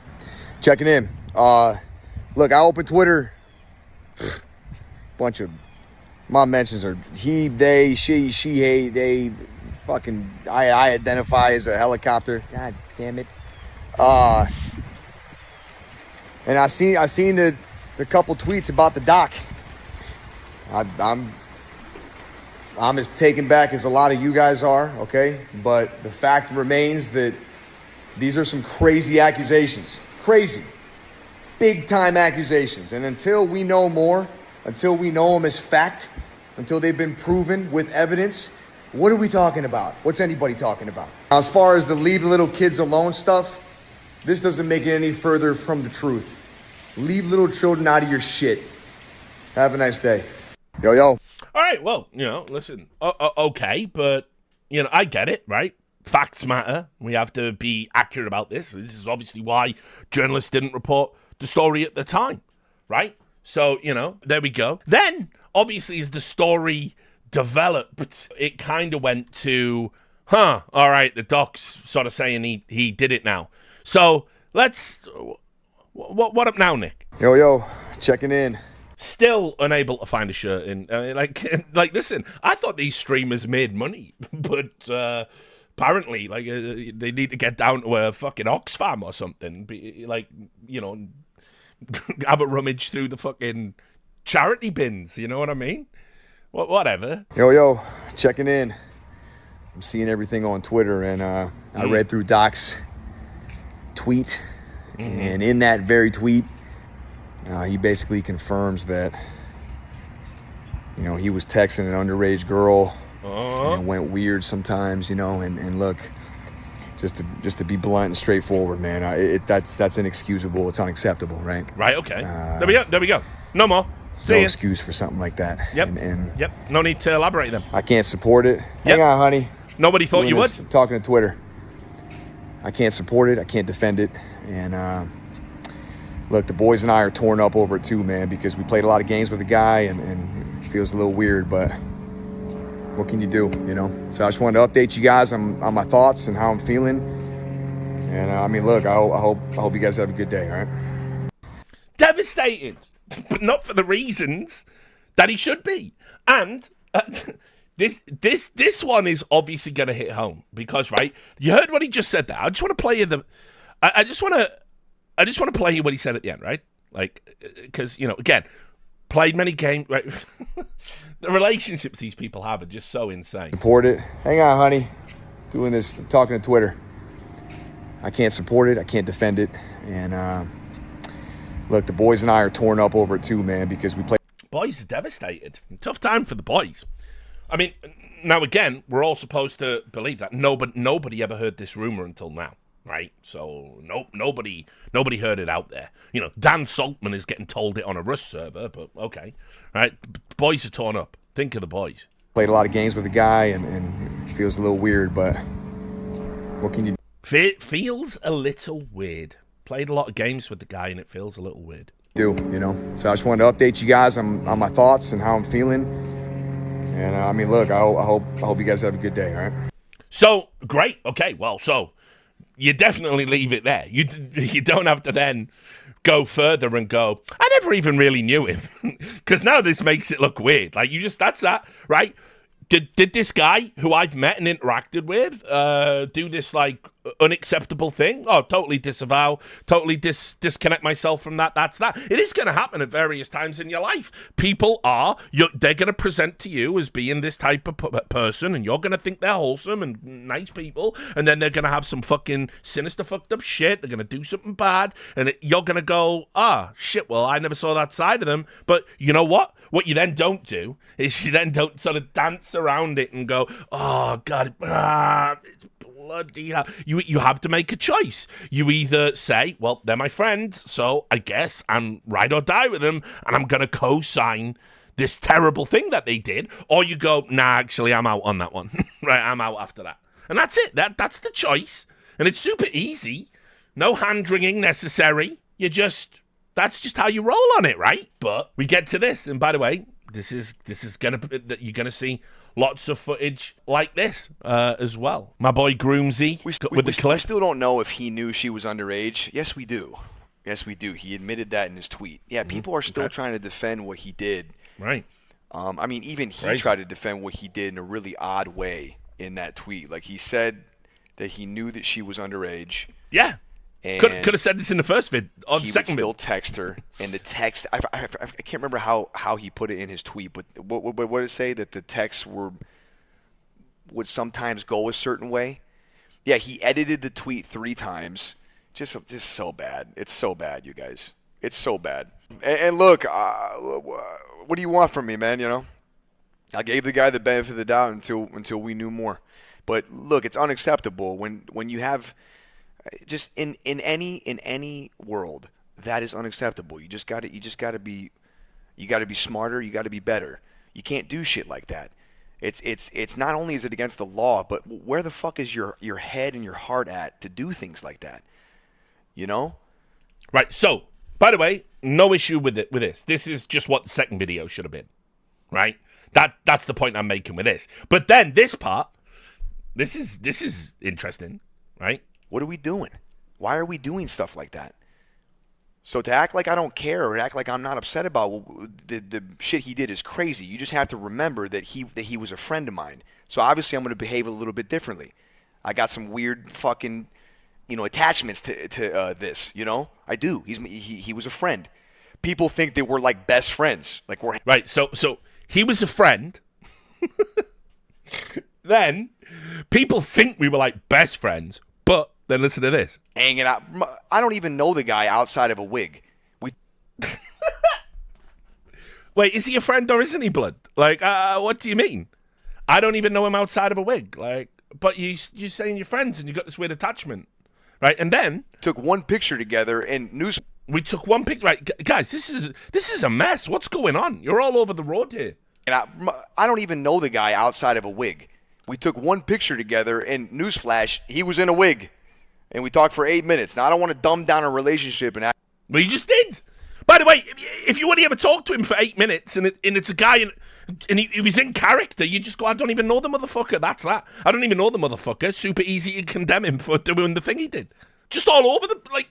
checking in. Look, I opened Twitter. Bunch of my mentions are he, they, she, hey, they, fucking, I identify as a helicopter. God damn it. And I seen the couple tweets about the doc. I'm as taken back as a lot of you guys are, okay? But the fact remains that these are some crazy accusations. Crazy. Big time accusations. And until we know more, until we know them as fact, until they've been proven with evidence, what are we talking about? What's anybody talking about? As far as the leave the little kids alone stuff, this doesn't make it any further from the truth. Leave little children out of your shit. Have a nice day. Yo. All right, well, listen, okay, but, I get it, right? Facts matter. We have to be accurate about this. This is obviously why journalists didn't report the story at the time, right? So, there we go. Then, obviously, as the story developed, it kind of went to, all right, the doc's sort of saying he did it now. So, what up now, Nick? Yo, checking in. Still unable to find a shirt in. Listen, I thought these streamers made money, but apparently, they need to get down to a fucking Oxfam or something. Have a rummage through the fucking charity bins. You know what I mean? Whatever. Yo, checking in. I'm seeing everything on Twitter, and I read through Doc's tweet, and in that very tweet, he basically confirms that, he was texting an underage girl, and went weird sometimes, and look, just to be blunt and straightforward, man, that's inexcusable. It's unacceptable, right? Right. Okay. There we go. No more. No excuse for something like that. Yep. Yep. No need to elaborate them. I can't support it. Hang on, honey. Nobody thought you would. I'm talking to Twitter. I can't support it. I can't defend it. And look, the boys and I are torn up over it too, man, because we played a lot of games with the guy, and it feels a little weird, but what can you do, So I just wanted to update you guys on my thoughts and how I'm feeling. And look, I hope you guys have a good day, all right? Devastated, but not for the reasons that he should be. And this one is obviously going to hit home because, right? You heard what he just said there. I just want to play you I just want to play you what he said at the end, right? Because again, played many games. Right? The relationships these people have are just so insane. Support it. Hang on, honey. Doing this. I'm talking to Twitter. I can't support it. I can't defend it. And look, the boys and I are torn up over it too, man, because we played. Boys are devastated. Tough time for the boys. I mean, now again, we're all supposed to believe that nobody ever heard this rumor until now, right? So nobody heard it out there. Dan Saltman is getting told it on a Rust server, but okay, right? Boys are torn up. Think of the boys. Played a lot of games with the guy, and it feels a little weird, but what can you do? Feels a little weird. Played a lot of games with the guy, and it feels a little weird. So I just wanted to update you guys on my thoughts and how I'm feeling. And look, I hope you guys have a good day, all right? So, great. Okay, well, so you definitely leave it there. You don't have to then go further and go, I never even really knew him. Because now this makes it look weird. Like, that's that, right? Did this guy who I've met and interacted with do this, like, unacceptable thing? Oh, totally disavow, totally disconnect myself from that. That's that. It is going to happen at various times in your life. People they're going to present to you as being this type of person, and you're going to think they're wholesome and nice people, and then they're going to have some fucking sinister, fucked up shit. They're going to do something bad, and you're going to go, shit, well, I never saw that side of them. But you know what? What you then don't do is you then don't sort of dance around it and go, oh, God, it's bloody hell. You have to make a choice. You either say, well, they're my friends, so I guess I'm ride or die with them, and I'm going to co-sign this terrible thing that they did, or you go, nah, actually, I'm out on that one. Right, I'm out after that. And that's it. That's the choice. And it's super easy. No hand-wringing necessary. That's just how you roll on it, right? But we get to this, and by the way, this is you're gonna see lots of footage like this as well. My boy Groomsy with the clip. We still don't know if he knew she was underage. Yes, we do. Yes, we do. He admitted that in his tweet. Yeah, people are still trying to defend what he did. Right. I mean, even he tried to defend what he did in a really odd way in that tweet. Like, he said that he knew that she was underage. Yeah. Could have said this in the first vid. He would still text her, and the text, I can't remember how he put it in his tweet, but what did it say? That the texts would sometimes go a certain way? Yeah, he edited the tweet 3 times. Just so bad. It's so bad, you guys. It's so bad. And look, what do you want from me, man? You know, I gave the guy the benefit of the doubt until we knew more. But look, it's unacceptable when you have just in any world that is unacceptable. You gotta be smarter. You gotta be better. You can't do shit like that. It's not only is it against the law, but where the fuck is your head and your heart at to do things like that? You know? Right. So, by the way, no issue with this. This is just what the second video should have been. Right? That's the point I'm making with this. But then this part, this is interesting, right? What are we doing? Why are we doing stuff like that? So to act like I don't care or act like I'm not upset about the shit he did is crazy. You just have to remember that he was a friend of mine. So obviously I'm going to behave a little bit differently. I got some weird fucking, attachments to this. I do. He was a friend. People think that we're like best friends. Like we're right. So he was a friend. Then people think we were like best friends, but then listen to this. Hanging out. I don't even know the guy outside of a wig. Wait, is he a friend or isn't he, blood? Like, what do you mean? I don't even know him outside of a wig. Like, but you're saying you're friends and you got this weird attachment, right? And then took one picture together and news. We took one picture. Right, guys, this is a mess. What's going on? You're all over the road here. And I don't even know the guy outside of a wig. We took one picture together, and newsflash, he was in a wig. And we talked for 8 minutes. Now, I don't want to dumb down a relationship and act. Well, you just did. By the way, if you only ever talk to him for 8 minutes and it's a guy and he was in character, you just go, I don't even know the motherfucker. That's that. I don't even know the motherfucker. Super easy to condemn him for doing the thing he did. Just all over the place.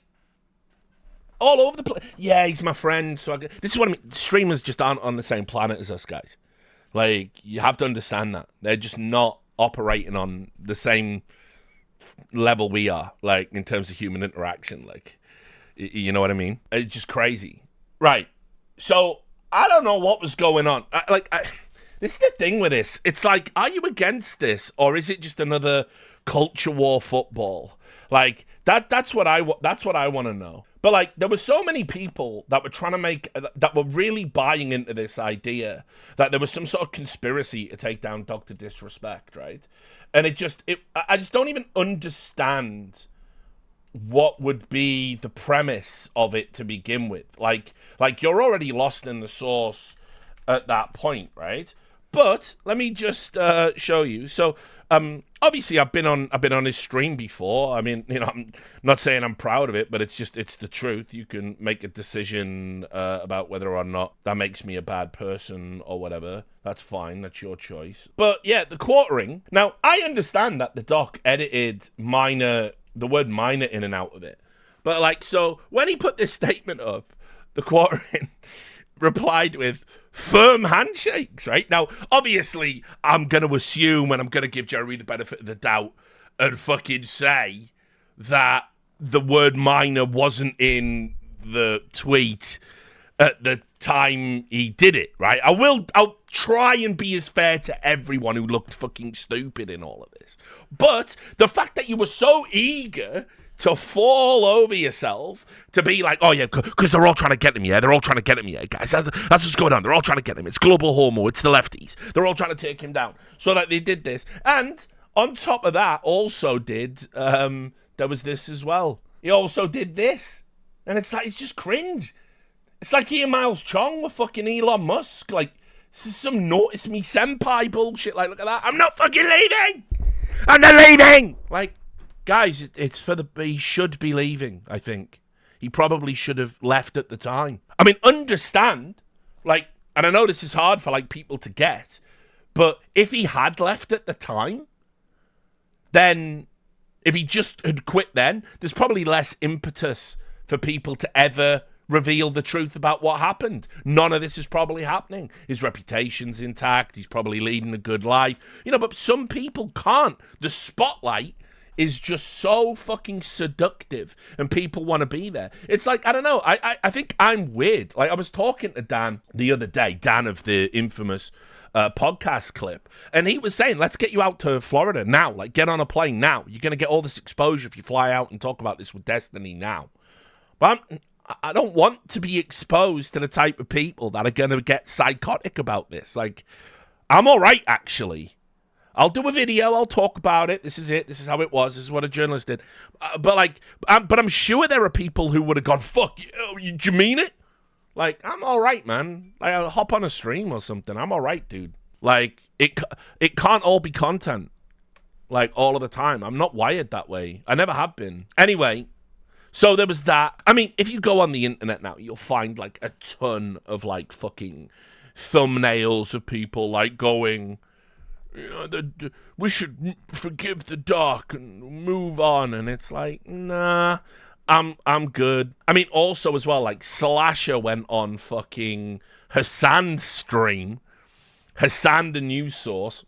Yeah, he's my friend. So this is what I mean. Streamers just aren't on the same planet as us guys. Like, you have to understand that. They're just not operating on the same level we are, like, in terms of human interaction. Like, you know what I mean? It's just crazy. Right. So, I don't know what was going on. This is the thing with this. It's like, are you against this? Or is it just another culture war football? Like, that's what I want to know. But, like, there were so many people that were trying to that were really buying into this idea that there was some sort of conspiracy to take down Dr. Disrespect, right? And I just don't even understand what would be the premise of it to begin with. Like you're already lost in the sauce at that point, right? But let me just show you. So, obviously, I've been on his stream before. I mean, I'm not saying I'm proud of it, but it's the truth. You can make a decision about whether or not that makes me a bad person or whatever. That's fine. That's your choice. But yeah, the quartering. Now, I understand that the doc edited minor the word minor in and out of it. But like, so when he put this statement up, the Quarterin replied with firm handshakes, right? Now, obviously, I'm going to assume, and I'm going to give Jerry the benefit of the doubt, and fucking say that the word minor wasn't in the tweet at the time he did it, right? I'll try and be as fair to everyone who looked fucking stupid in all of this. But the fact that you were so eager to fall over yourself, to be like, oh yeah, because they're all trying to get him, yeah? They're all trying to get him, yeah, guys. That's what's going on. They're all trying to get him. It's global homo. It's the lefties. They're all trying to take him down. So that they did this. And on top of that, also did, there was this as well. He also did this. And it's like, it's just cringe. It's like he and Miles Chong were fucking Elon Musk. Like, this is some notice me senpai bullshit. Like, look at that. I'm not fucking leaving. I'm not leaving. Like, guys, it's for the... He should be leaving, I think. He probably should have left at the time. I mean, understand, like, and I know this is hard for, like, people to get, but if he had left at the time, then if he just had quit then, there's probably less impetus for people to ever reveal the truth about what happened. None of this is probably happening. His reputation's intact. He's probably leading a good life. You know, but some people can't. The spotlight is just so fucking seductive and people want to be there. It's like, I don't know. I think I'm weird. Like, I was talking to Dan the other day, Dan of the infamous podcast clip, and he was saying, let's get you out to Florida now. Like, get on a plane now. You're going to get all this exposure if you fly out and talk about this with Destiny now. But I don't want to be exposed to the type of people that are going to get psychotic about this. Like, I'm all right, actually. I'll do a video. I'll talk about it. This is it. This is how it was. This is what a journalist did. But I'm sure there are people who would have gone, fuck, do you mean it? Like, I'm all right, man. Like, I'll hop on a stream or something. I'm all right, dude. Like, it can't all be content, like, all of the time. I'm not wired that way. I never have been. Anyway, so there was that. I mean, if you go on the internet now, you'll find, like, a ton of, like, fucking thumbnails of people, like, going, we should forgive the dark and move on. And it's like, nah, I'm good. I mean, also as well, like, Slasher went on fucking Hassan's stream. Hassan, the news source,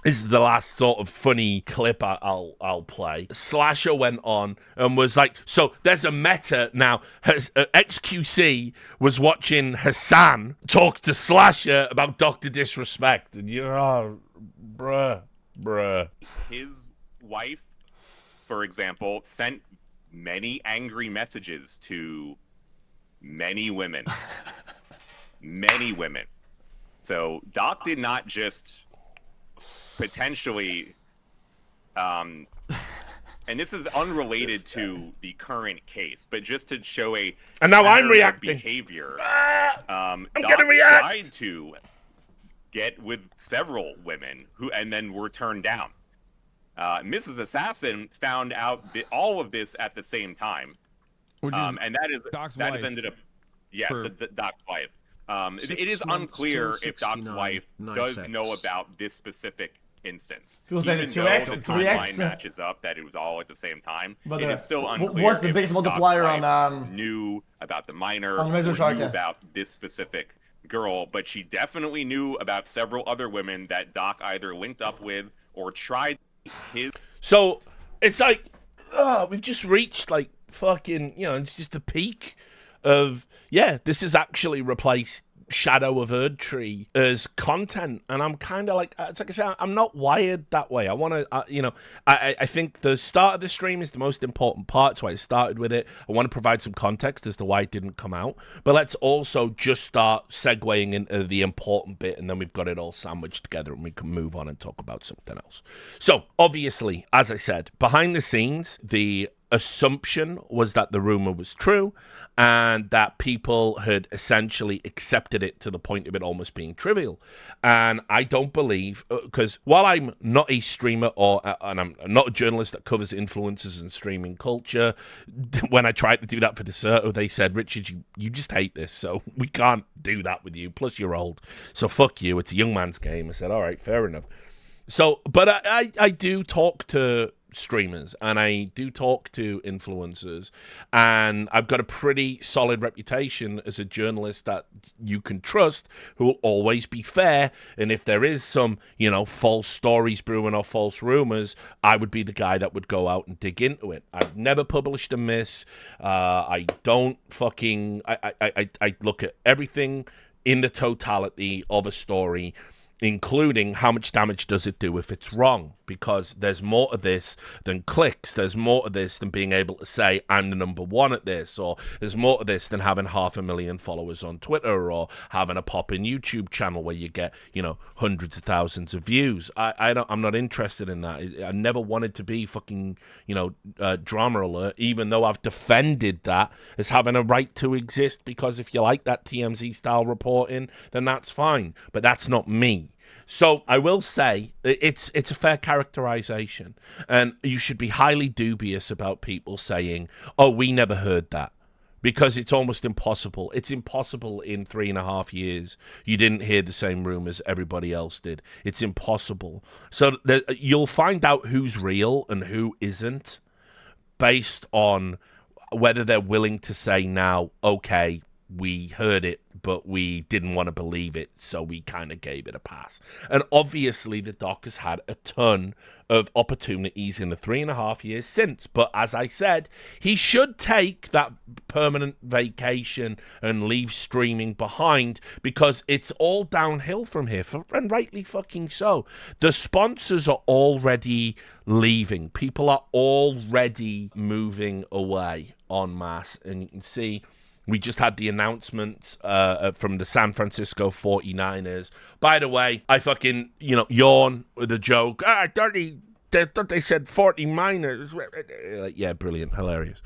is the last sort of funny clip I'll play. Slasher went on and was like, so there's a meta now. XQC was watching Hassan talk to Slasher about Dr. Disrespect, and you're, oh, bruh. His wife, for example, sent many angry messages to many women. Many women. So Doc did not just potentially, and this is unrelated to the current case, but just to show a and now I'm reacting behavior. I'm Doc gonna react. tried to get with several women and then were turned down. Mrs. Assassin found out all of this at the same time, and that is Doc's that wife. has ended up Doc's wife. It is unclear if Doc's wife does know about this specific instance. People say Even the though 2x, the the 3x. timeline matches up that it was all at the same time, But, it is still unclear. what's the if biggest Doc's multiplier wife on knew about the minor on or Razor Shark, knew yeah. about this specific girl, but she definitely knew about several other women that Doc either linked up with or tried his. So it's like, we've just reached, like, fucking, you know, it's just the peak of, yeah, this has actually replaced Shadow of Erdtree as content, and I'm kind of like, it's like I said, I'm not wired that way. I want to, you know, I think the start of the stream is the most important part. That's why I started with it. I want to provide some context as to why it didn't come out, but let's also just start segueing into the important bit, and then we've got it all sandwiched together, and we can move on and talk about something else. So obviously, as I said, behind the scenes, the assumption was that the rumor was true and that people had essentially accepted it to the point of it almost being trivial. And I don't believe, because while I'm not a streamer and I'm not a journalist that covers influencers and streaming culture, when I tried to do that for Deserto, they said, Richard, you just hate this, so we can't do that with you. Plus you're old, so fuck you. It's a young man's game. I said, all right, fair enough. So, but I do talk to streamers and I do talk to influencers, and I've got a pretty solid reputation as a journalist that you can trust, who will always be fair. And if there is some, false stories brewing or false rumors, I would be the guy that would go out and dig into it. I've never published a miss. I don't fucking... I look at everything in the totality of a story, including how much damage does it do if it's wrong, because there's more to this than clicks. There's more to this than being able to say I'm the number one at this, or there's more to this than having 500,000 followers on Twitter, or having a pop-in YouTube channel where you get hundreds of thousands of views. I'm not interested in that. I never wanted to be fucking drama alert, even though I've defended that as having a right to exist, because if you like that TMZ style reporting, then that's fine, but that's not me. So I will say it's a fair characterization, and you should be highly dubious about people saying, oh, we never heard that, because it's almost impossible. It's impossible in 3.5 years you didn't hear the same rumors everybody else did. It's impossible. So you'll find out who's real and who isn't based on whether they're willing to say now, okay, we heard it, but we didn't want to believe it, so we kind of gave it a pass. And obviously, the doc has had a ton of opportunities in the 3.5 years since. But as I said, he should take that permanent vacation and leave streaming behind, because it's all downhill from here, and rightly fucking so. The sponsors are already leaving. People are already moving away en masse, and you can see... We just had the announcement from the San Francisco 49ers. By the way, I fucking, yawn with a joke. I thought they said 40 miners. Yeah, brilliant. Hilarious.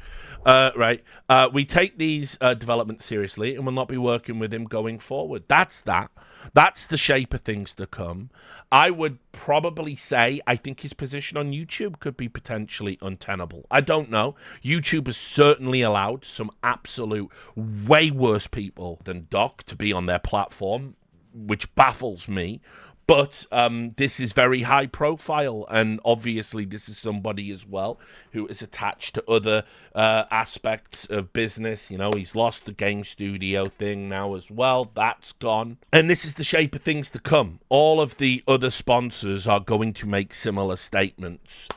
Right. We take these developments seriously and will not be working with him going forward. That's that. That's the shape of things to come. I would probably say I think his position on YouTube could be potentially untenable. I don't know. YouTube has certainly allowed some absolute way worse people than Doc to be on their platform, which baffles me. But this is very high profile, and obviously this is somebody as well who is attached to other aspects of business. He's lost the game studio thing now as well. That's gone. And this is the shape of things to come. All of the other sponsors are going to make similar statements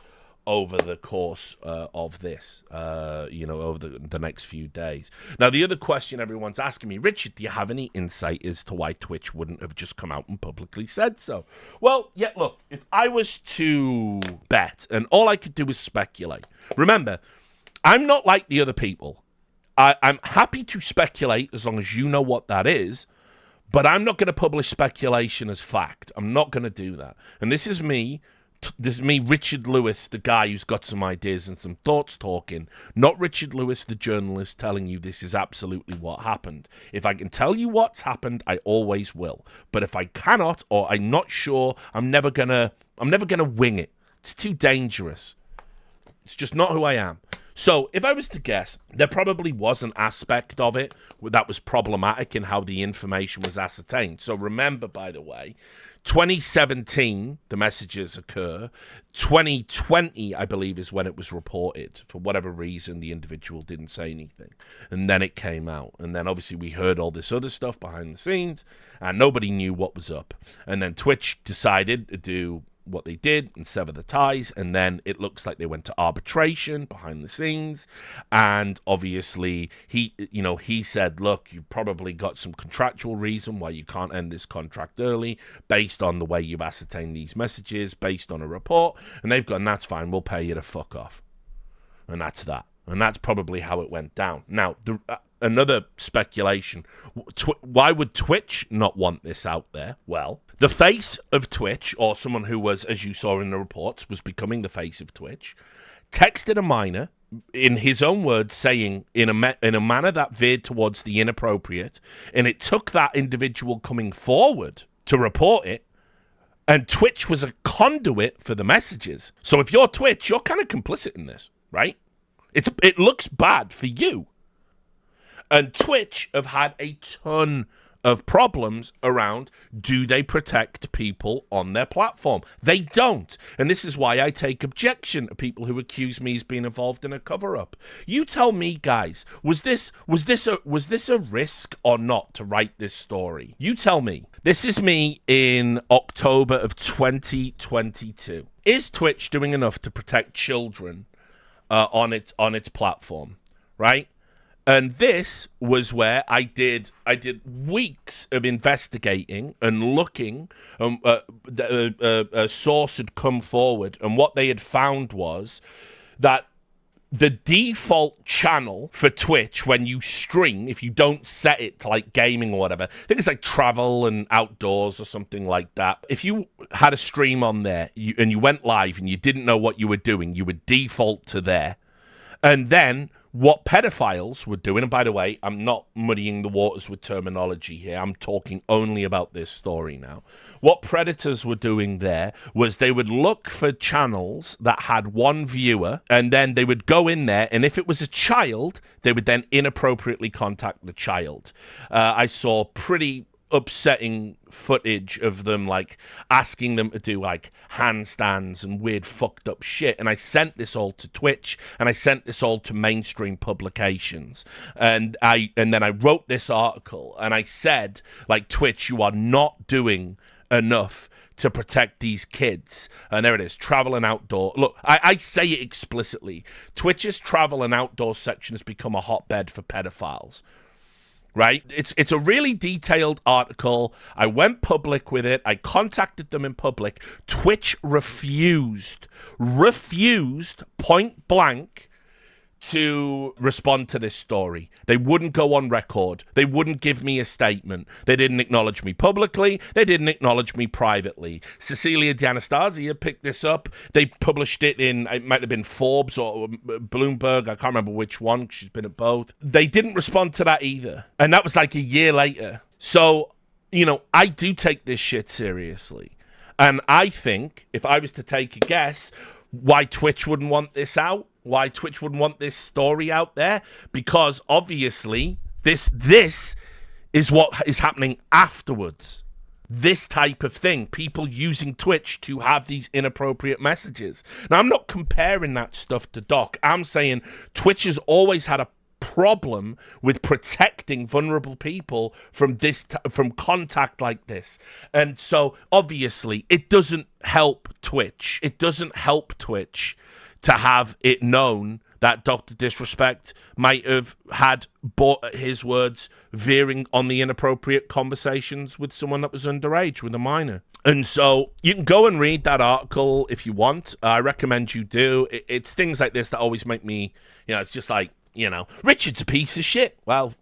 over the course of this, over the next few days. Now, the other question everyone's asking me, Richard, do you have any insight as to why Twitch wouldn't have just come out and publicly said so? Well, yeah, look, if I was to bet, and all I could do was speculate. Remember, I'm not like the other people. I'm happy to speculate as long as you know what that is, but I'm not going to publish speculation as fact. I'm not going to do that. And this is me, Richard Lewis, the guy who's got some ideas and some thoughts talking, not Richard Lewis, the journalist, telling you this is absolutely what happened. If I can tell you what's happened, I always will. But if I cannot, or I'm not sure, I'm never gonna wing it. It's too dangerous. It's just not who I am. So if I was to guess, there probably was an aspect of it that was problematic in how the information was ascertained. So remember, by the way, 2017, the messages occur. 2020, I believe, is when it was reported. For whatever reason, the individual didn't say anything. And then it came out. And then obviously we heard all this other stuff behind the scenes, and nobody knew what was up. And then Twitch decided to do what they did and sever the ties, and then it looks like they went to arbitration behind the scenes. And obviously he said, look, you've probably got some contractual reason why you can't end this contract early based on the way you've ascertained these messages, based on a report. And they've gone, that's fine, we'll pay you to fuck off. And that's that. And that's probably how it went down. Now, another speculation. Why would Twitch not want this out there? Well, the face of Twitch, or someone who was, as you saw in the reports, was becoming the face of Twitch, texted a minor, in his own words, saying in a manner that veered towards the inappropriate, and it took that individual coming forward to report it, and Twitch was a conduit for the messages. So if you're Twitch, you're kind of complicit in this, right? It looks bad for you. And Twitch have had a ton of problems around, do they protect people on their platform? They don't. And this is why I take objection to people who accuse me of being involved in a cover-up. You tell me, guys, was this a risk or not to write this story? You tell me. This is me in October of 2022. Is Twitch doing enough to protect children on its platform, right? And this was where I did weeks of investigating and looking. A source had come forward, and what they had found was that the default channel for Twitch when you stream, if you don't set it to like gaming or whatever, I think it's like travel and outdoors or something like that. If you had a stream on there and you went live and you didn't know what you were doing, you would default to there. And then what pedophiles were doing, and by the way, I'm not muddying the waters with terminology here, I'm talking only about this story now. What predators were doing there was they would look for channels that had one viewer, and then they would go in there, and if it was a child, they would then inappropriately contact the child. I saw pretty upsetting footage of them like asking them to do like handstands and weird fucked up shit, and I sent this all to Twitch and I sent this all to mainstream publications, and then I wrote this article and I said, like, Twitch, you are not doing enough to protect these kids. And there it is, travel and outdoor. Look, I say it explicitly, Twitch's travel and outdoor section has become a hotbed for pedophiles. Right? It's a really detailed article. I went public with it. I contacted them in public. Twitch refused point blank to respond to this story. They wouldn't go on record. They wouldn't give me a statement. They didn't acknowledge me publicly. They didn't acknowledge me privately. Cecilia D'Anastasia picked this up. They published it in, it might have been Forbes or Bloomberg. I can't remember which one. She's been at both. They didn't respond to that either. And that was like a year later. So, you know, I do take this shit seriously. And I think, if I was to take a guess, why Twitch wouldn't want this out, why Twitch wouldn't want this story out there, because obviously this is what is happening afterwards. This type of thing, people using Twitch to have these inappropriate messages. Now, I'm not comparing that stuff to Doc. I'm saying Twitch has always had a problem with protecting vulnerable people from from contact like this. And so obviously it doesn't help Twitch. It doesn't help Twitch to have it known that Dr. Disrespect might have had, his words, veering on the inappropriate conversations with someone that was underage, with a minor. And so you can go and read that article if you want. I recommend you do. It's things like this that always make me, it's just like, Richard's a piece of shit. Well,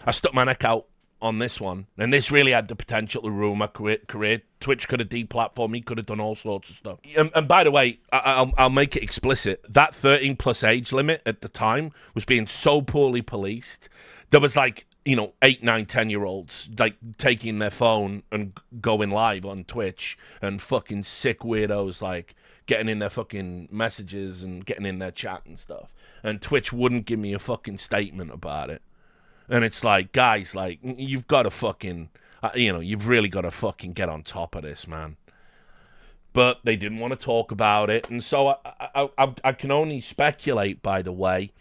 I stuck my neck out on this one, and this really had the potential to ruin my career. Twitch could have deplatformed me, could have done all sorts of stuff. And by the way, I'll make it explicit. That 13+ age limit at the time was being so poorly policed. There was like, 8, 9, 10-year-olds like taking their phone and going live on Twitch, and fucking sick weirdos like getting in their fucking messages and getting in their chat and stuff. And Twitch wouldn't give me a fucking statement about it. And it's like, guys, like, you've got to fucking, you've really got to fucking get on top of this, man. But they didn't want to talk about it. And so I can only speculate, by the way,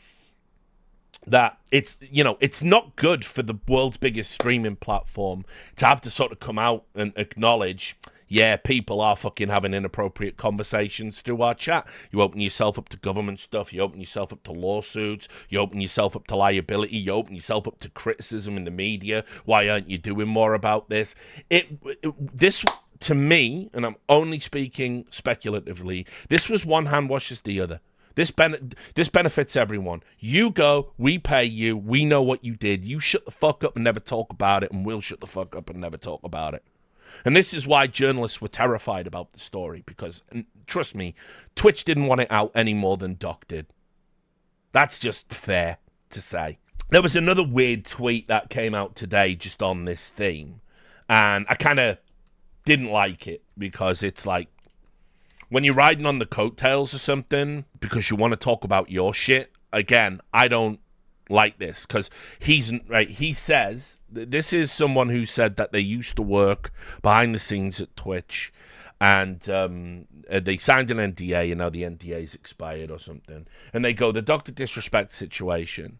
that it's not good for the world's biggest streaming platform to have to sort of come out and acknowledge, yeah, people are fucking having inappropriate conversations through our chat. You open yourself up to government stuff. You open yourself up to lawsuits. You open yourself up to liability. You open yourself up to criticism in the media. Why aren't you doing more about this? This, to me, and I'm only speaking speculatively, this was one hand washes the other. This benefits everyone. You go, we pay you, we know what you did. You shut the fuck up and never talk about it, and we'll shut the fuck up and never talk about it. And this is why journalists were terrified about the story, because, and trust me, Twitch didn't want it out any more than Doc did. That's just fair to say. There was another weird tweet that came out today just on this theme, and I kind of didn't like it, because it's like, when you're riding on the coattails or something because you want to talk about your shit, again, I don't like this, because he's right. He says this is someone who said that they used to work behind the scenes at Twitch, and they signed an NDA, and now the NDA's expired or something. And they go, the Dr. Disrespect situation.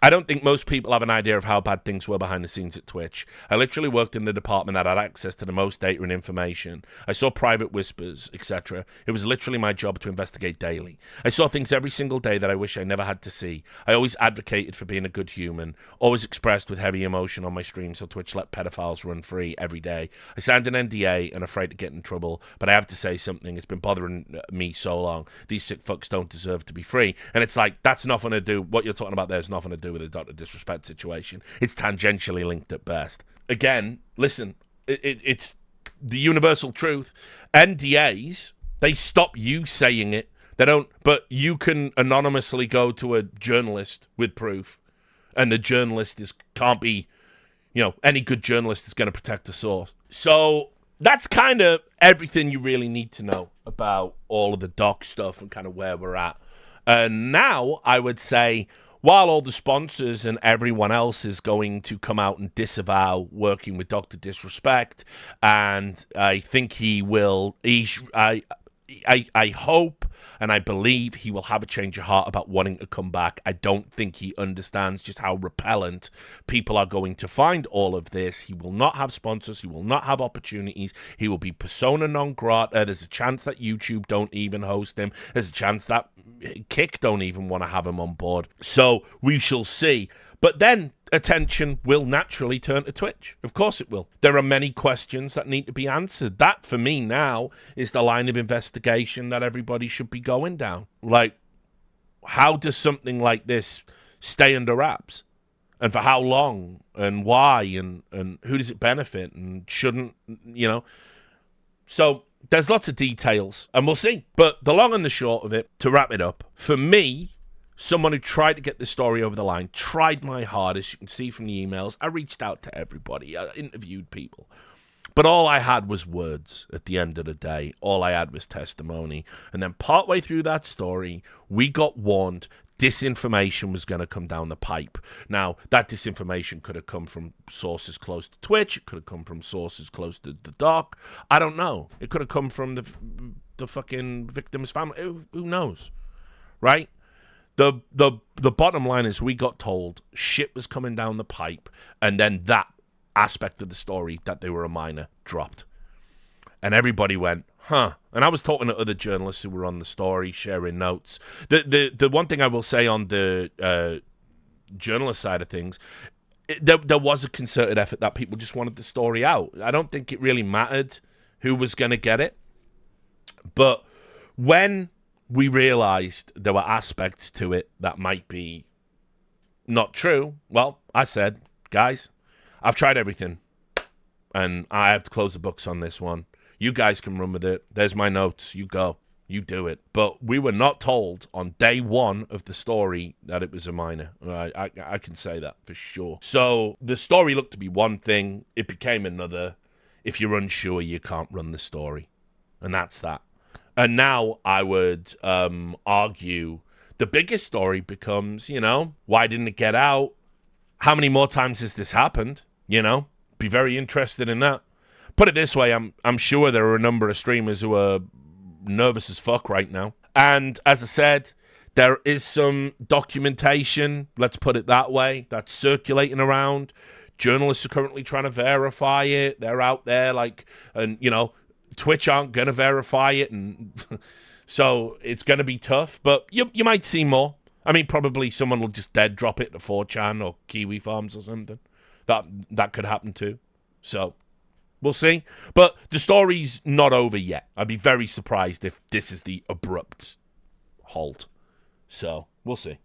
I don't think most people have an idea of how bad things were behind the scenes at Twitch. I literally worked in the department that had access to the most data and information. I saw private whispers, etc. It was literally my job to investigate daily. I saw things every single day that I wish I never had to see. I always advocated for being a good human, always expressed with heavy emotion on my stream so Twitch let pedophiles run free every day. I signed an NDA and afraid to get in trouble, but I have to say something. It's been bothering me so long. These sick fucks don't deserve to be free. And it's like, that's nothing to do, what you're talking about there is nothing to do with the Dr. Disrespect situation. It's tangentially linked at best. Again, listen, it's the universal truth. NDAs, they stop you saying it. They don't, but you can anonymously go to a journalist with proof, and the journalist can't be, any good journalist is going to protect the source. So that's kind of everything you really need to know about all of the doc stuff and kind of where we're at. And now I would say, while all the sponsors and everyone else is going to come out and disavow working with Dr. Disrespect, and I think he will, I hope and I believe he will have a change of heart about wanting to come back. I don't think he understands just how repellent people are going to find all of this. He will not have sponsors. He will not have opportunities. He will be persona non grata. There's a chance that YouTube don't even host him. There's a chance that Kick don't even want to have him on board. So we shall see. But then attention will naturally turn to Twitch. Of course it will. There are many questions that need to be answered. That, for me now, is the line of investigation that everybody should be going down. Like, how does something like this stay under wraps? And for how long? And why? And who does it benefit? And shouldn't, So there's lots of details, and we'll see. But the long and the short of it, to wrap it up, for me, someone who tried to get the story over the line, tried my hardest. You can see from the emails, I reached out to everybody. I interviewed people. But all I had was words at the end of the day. All I had was testimony. And then partway through that story, we got warned disinformation was going to come down the pipe. Now, that disinformation could have come from sources close to Twitch. It could have come from sources close to the doc. I don't know. It could have come from the fucking victim's family. Who knows? Right? The bottom line is we got told shit was coming down the pipe, and then that aspect of the story that they were a minor dropped. And everybody went, huh. And I was talking to other journalists who were on the story, sharing notes. The one thing I will say on the journalist side of things, there was a concerted effort that people just wanted the story out. I don't think it really mattered who was going to get it. But when we realized there were aspects to it that might be not true, well, I said, guys, I've tried everything, and I have to close the books on this one. You guys can run with it. There's my notes. You go. You do it. But we were not told on day one of the story that it was a minor. I can say that for sure. So the story looked to be one thing. It became another. If you're unsure, you can't run the story. And that's that. And now I would argue the biggest story becomes, why didn't it get out? How many more times has this happened? Be very interested in that. Put it this way, I'm sure there are a number of streamers who are nervous as fuck right now. And as I said, there is some documentation, let's put it that way, that's circulating around. Journalists are currently trying to verify it. They're out there Twitch aren't going to verify it, and so it's going to be tough, but you might see more. I mean, probably someone will just dead drop it to 4chan or Kiwi Farms or something. That could happen too. So we'll see. But the story's not over yet. I'd be very surprised if this is the abrupt halt. So we'll see.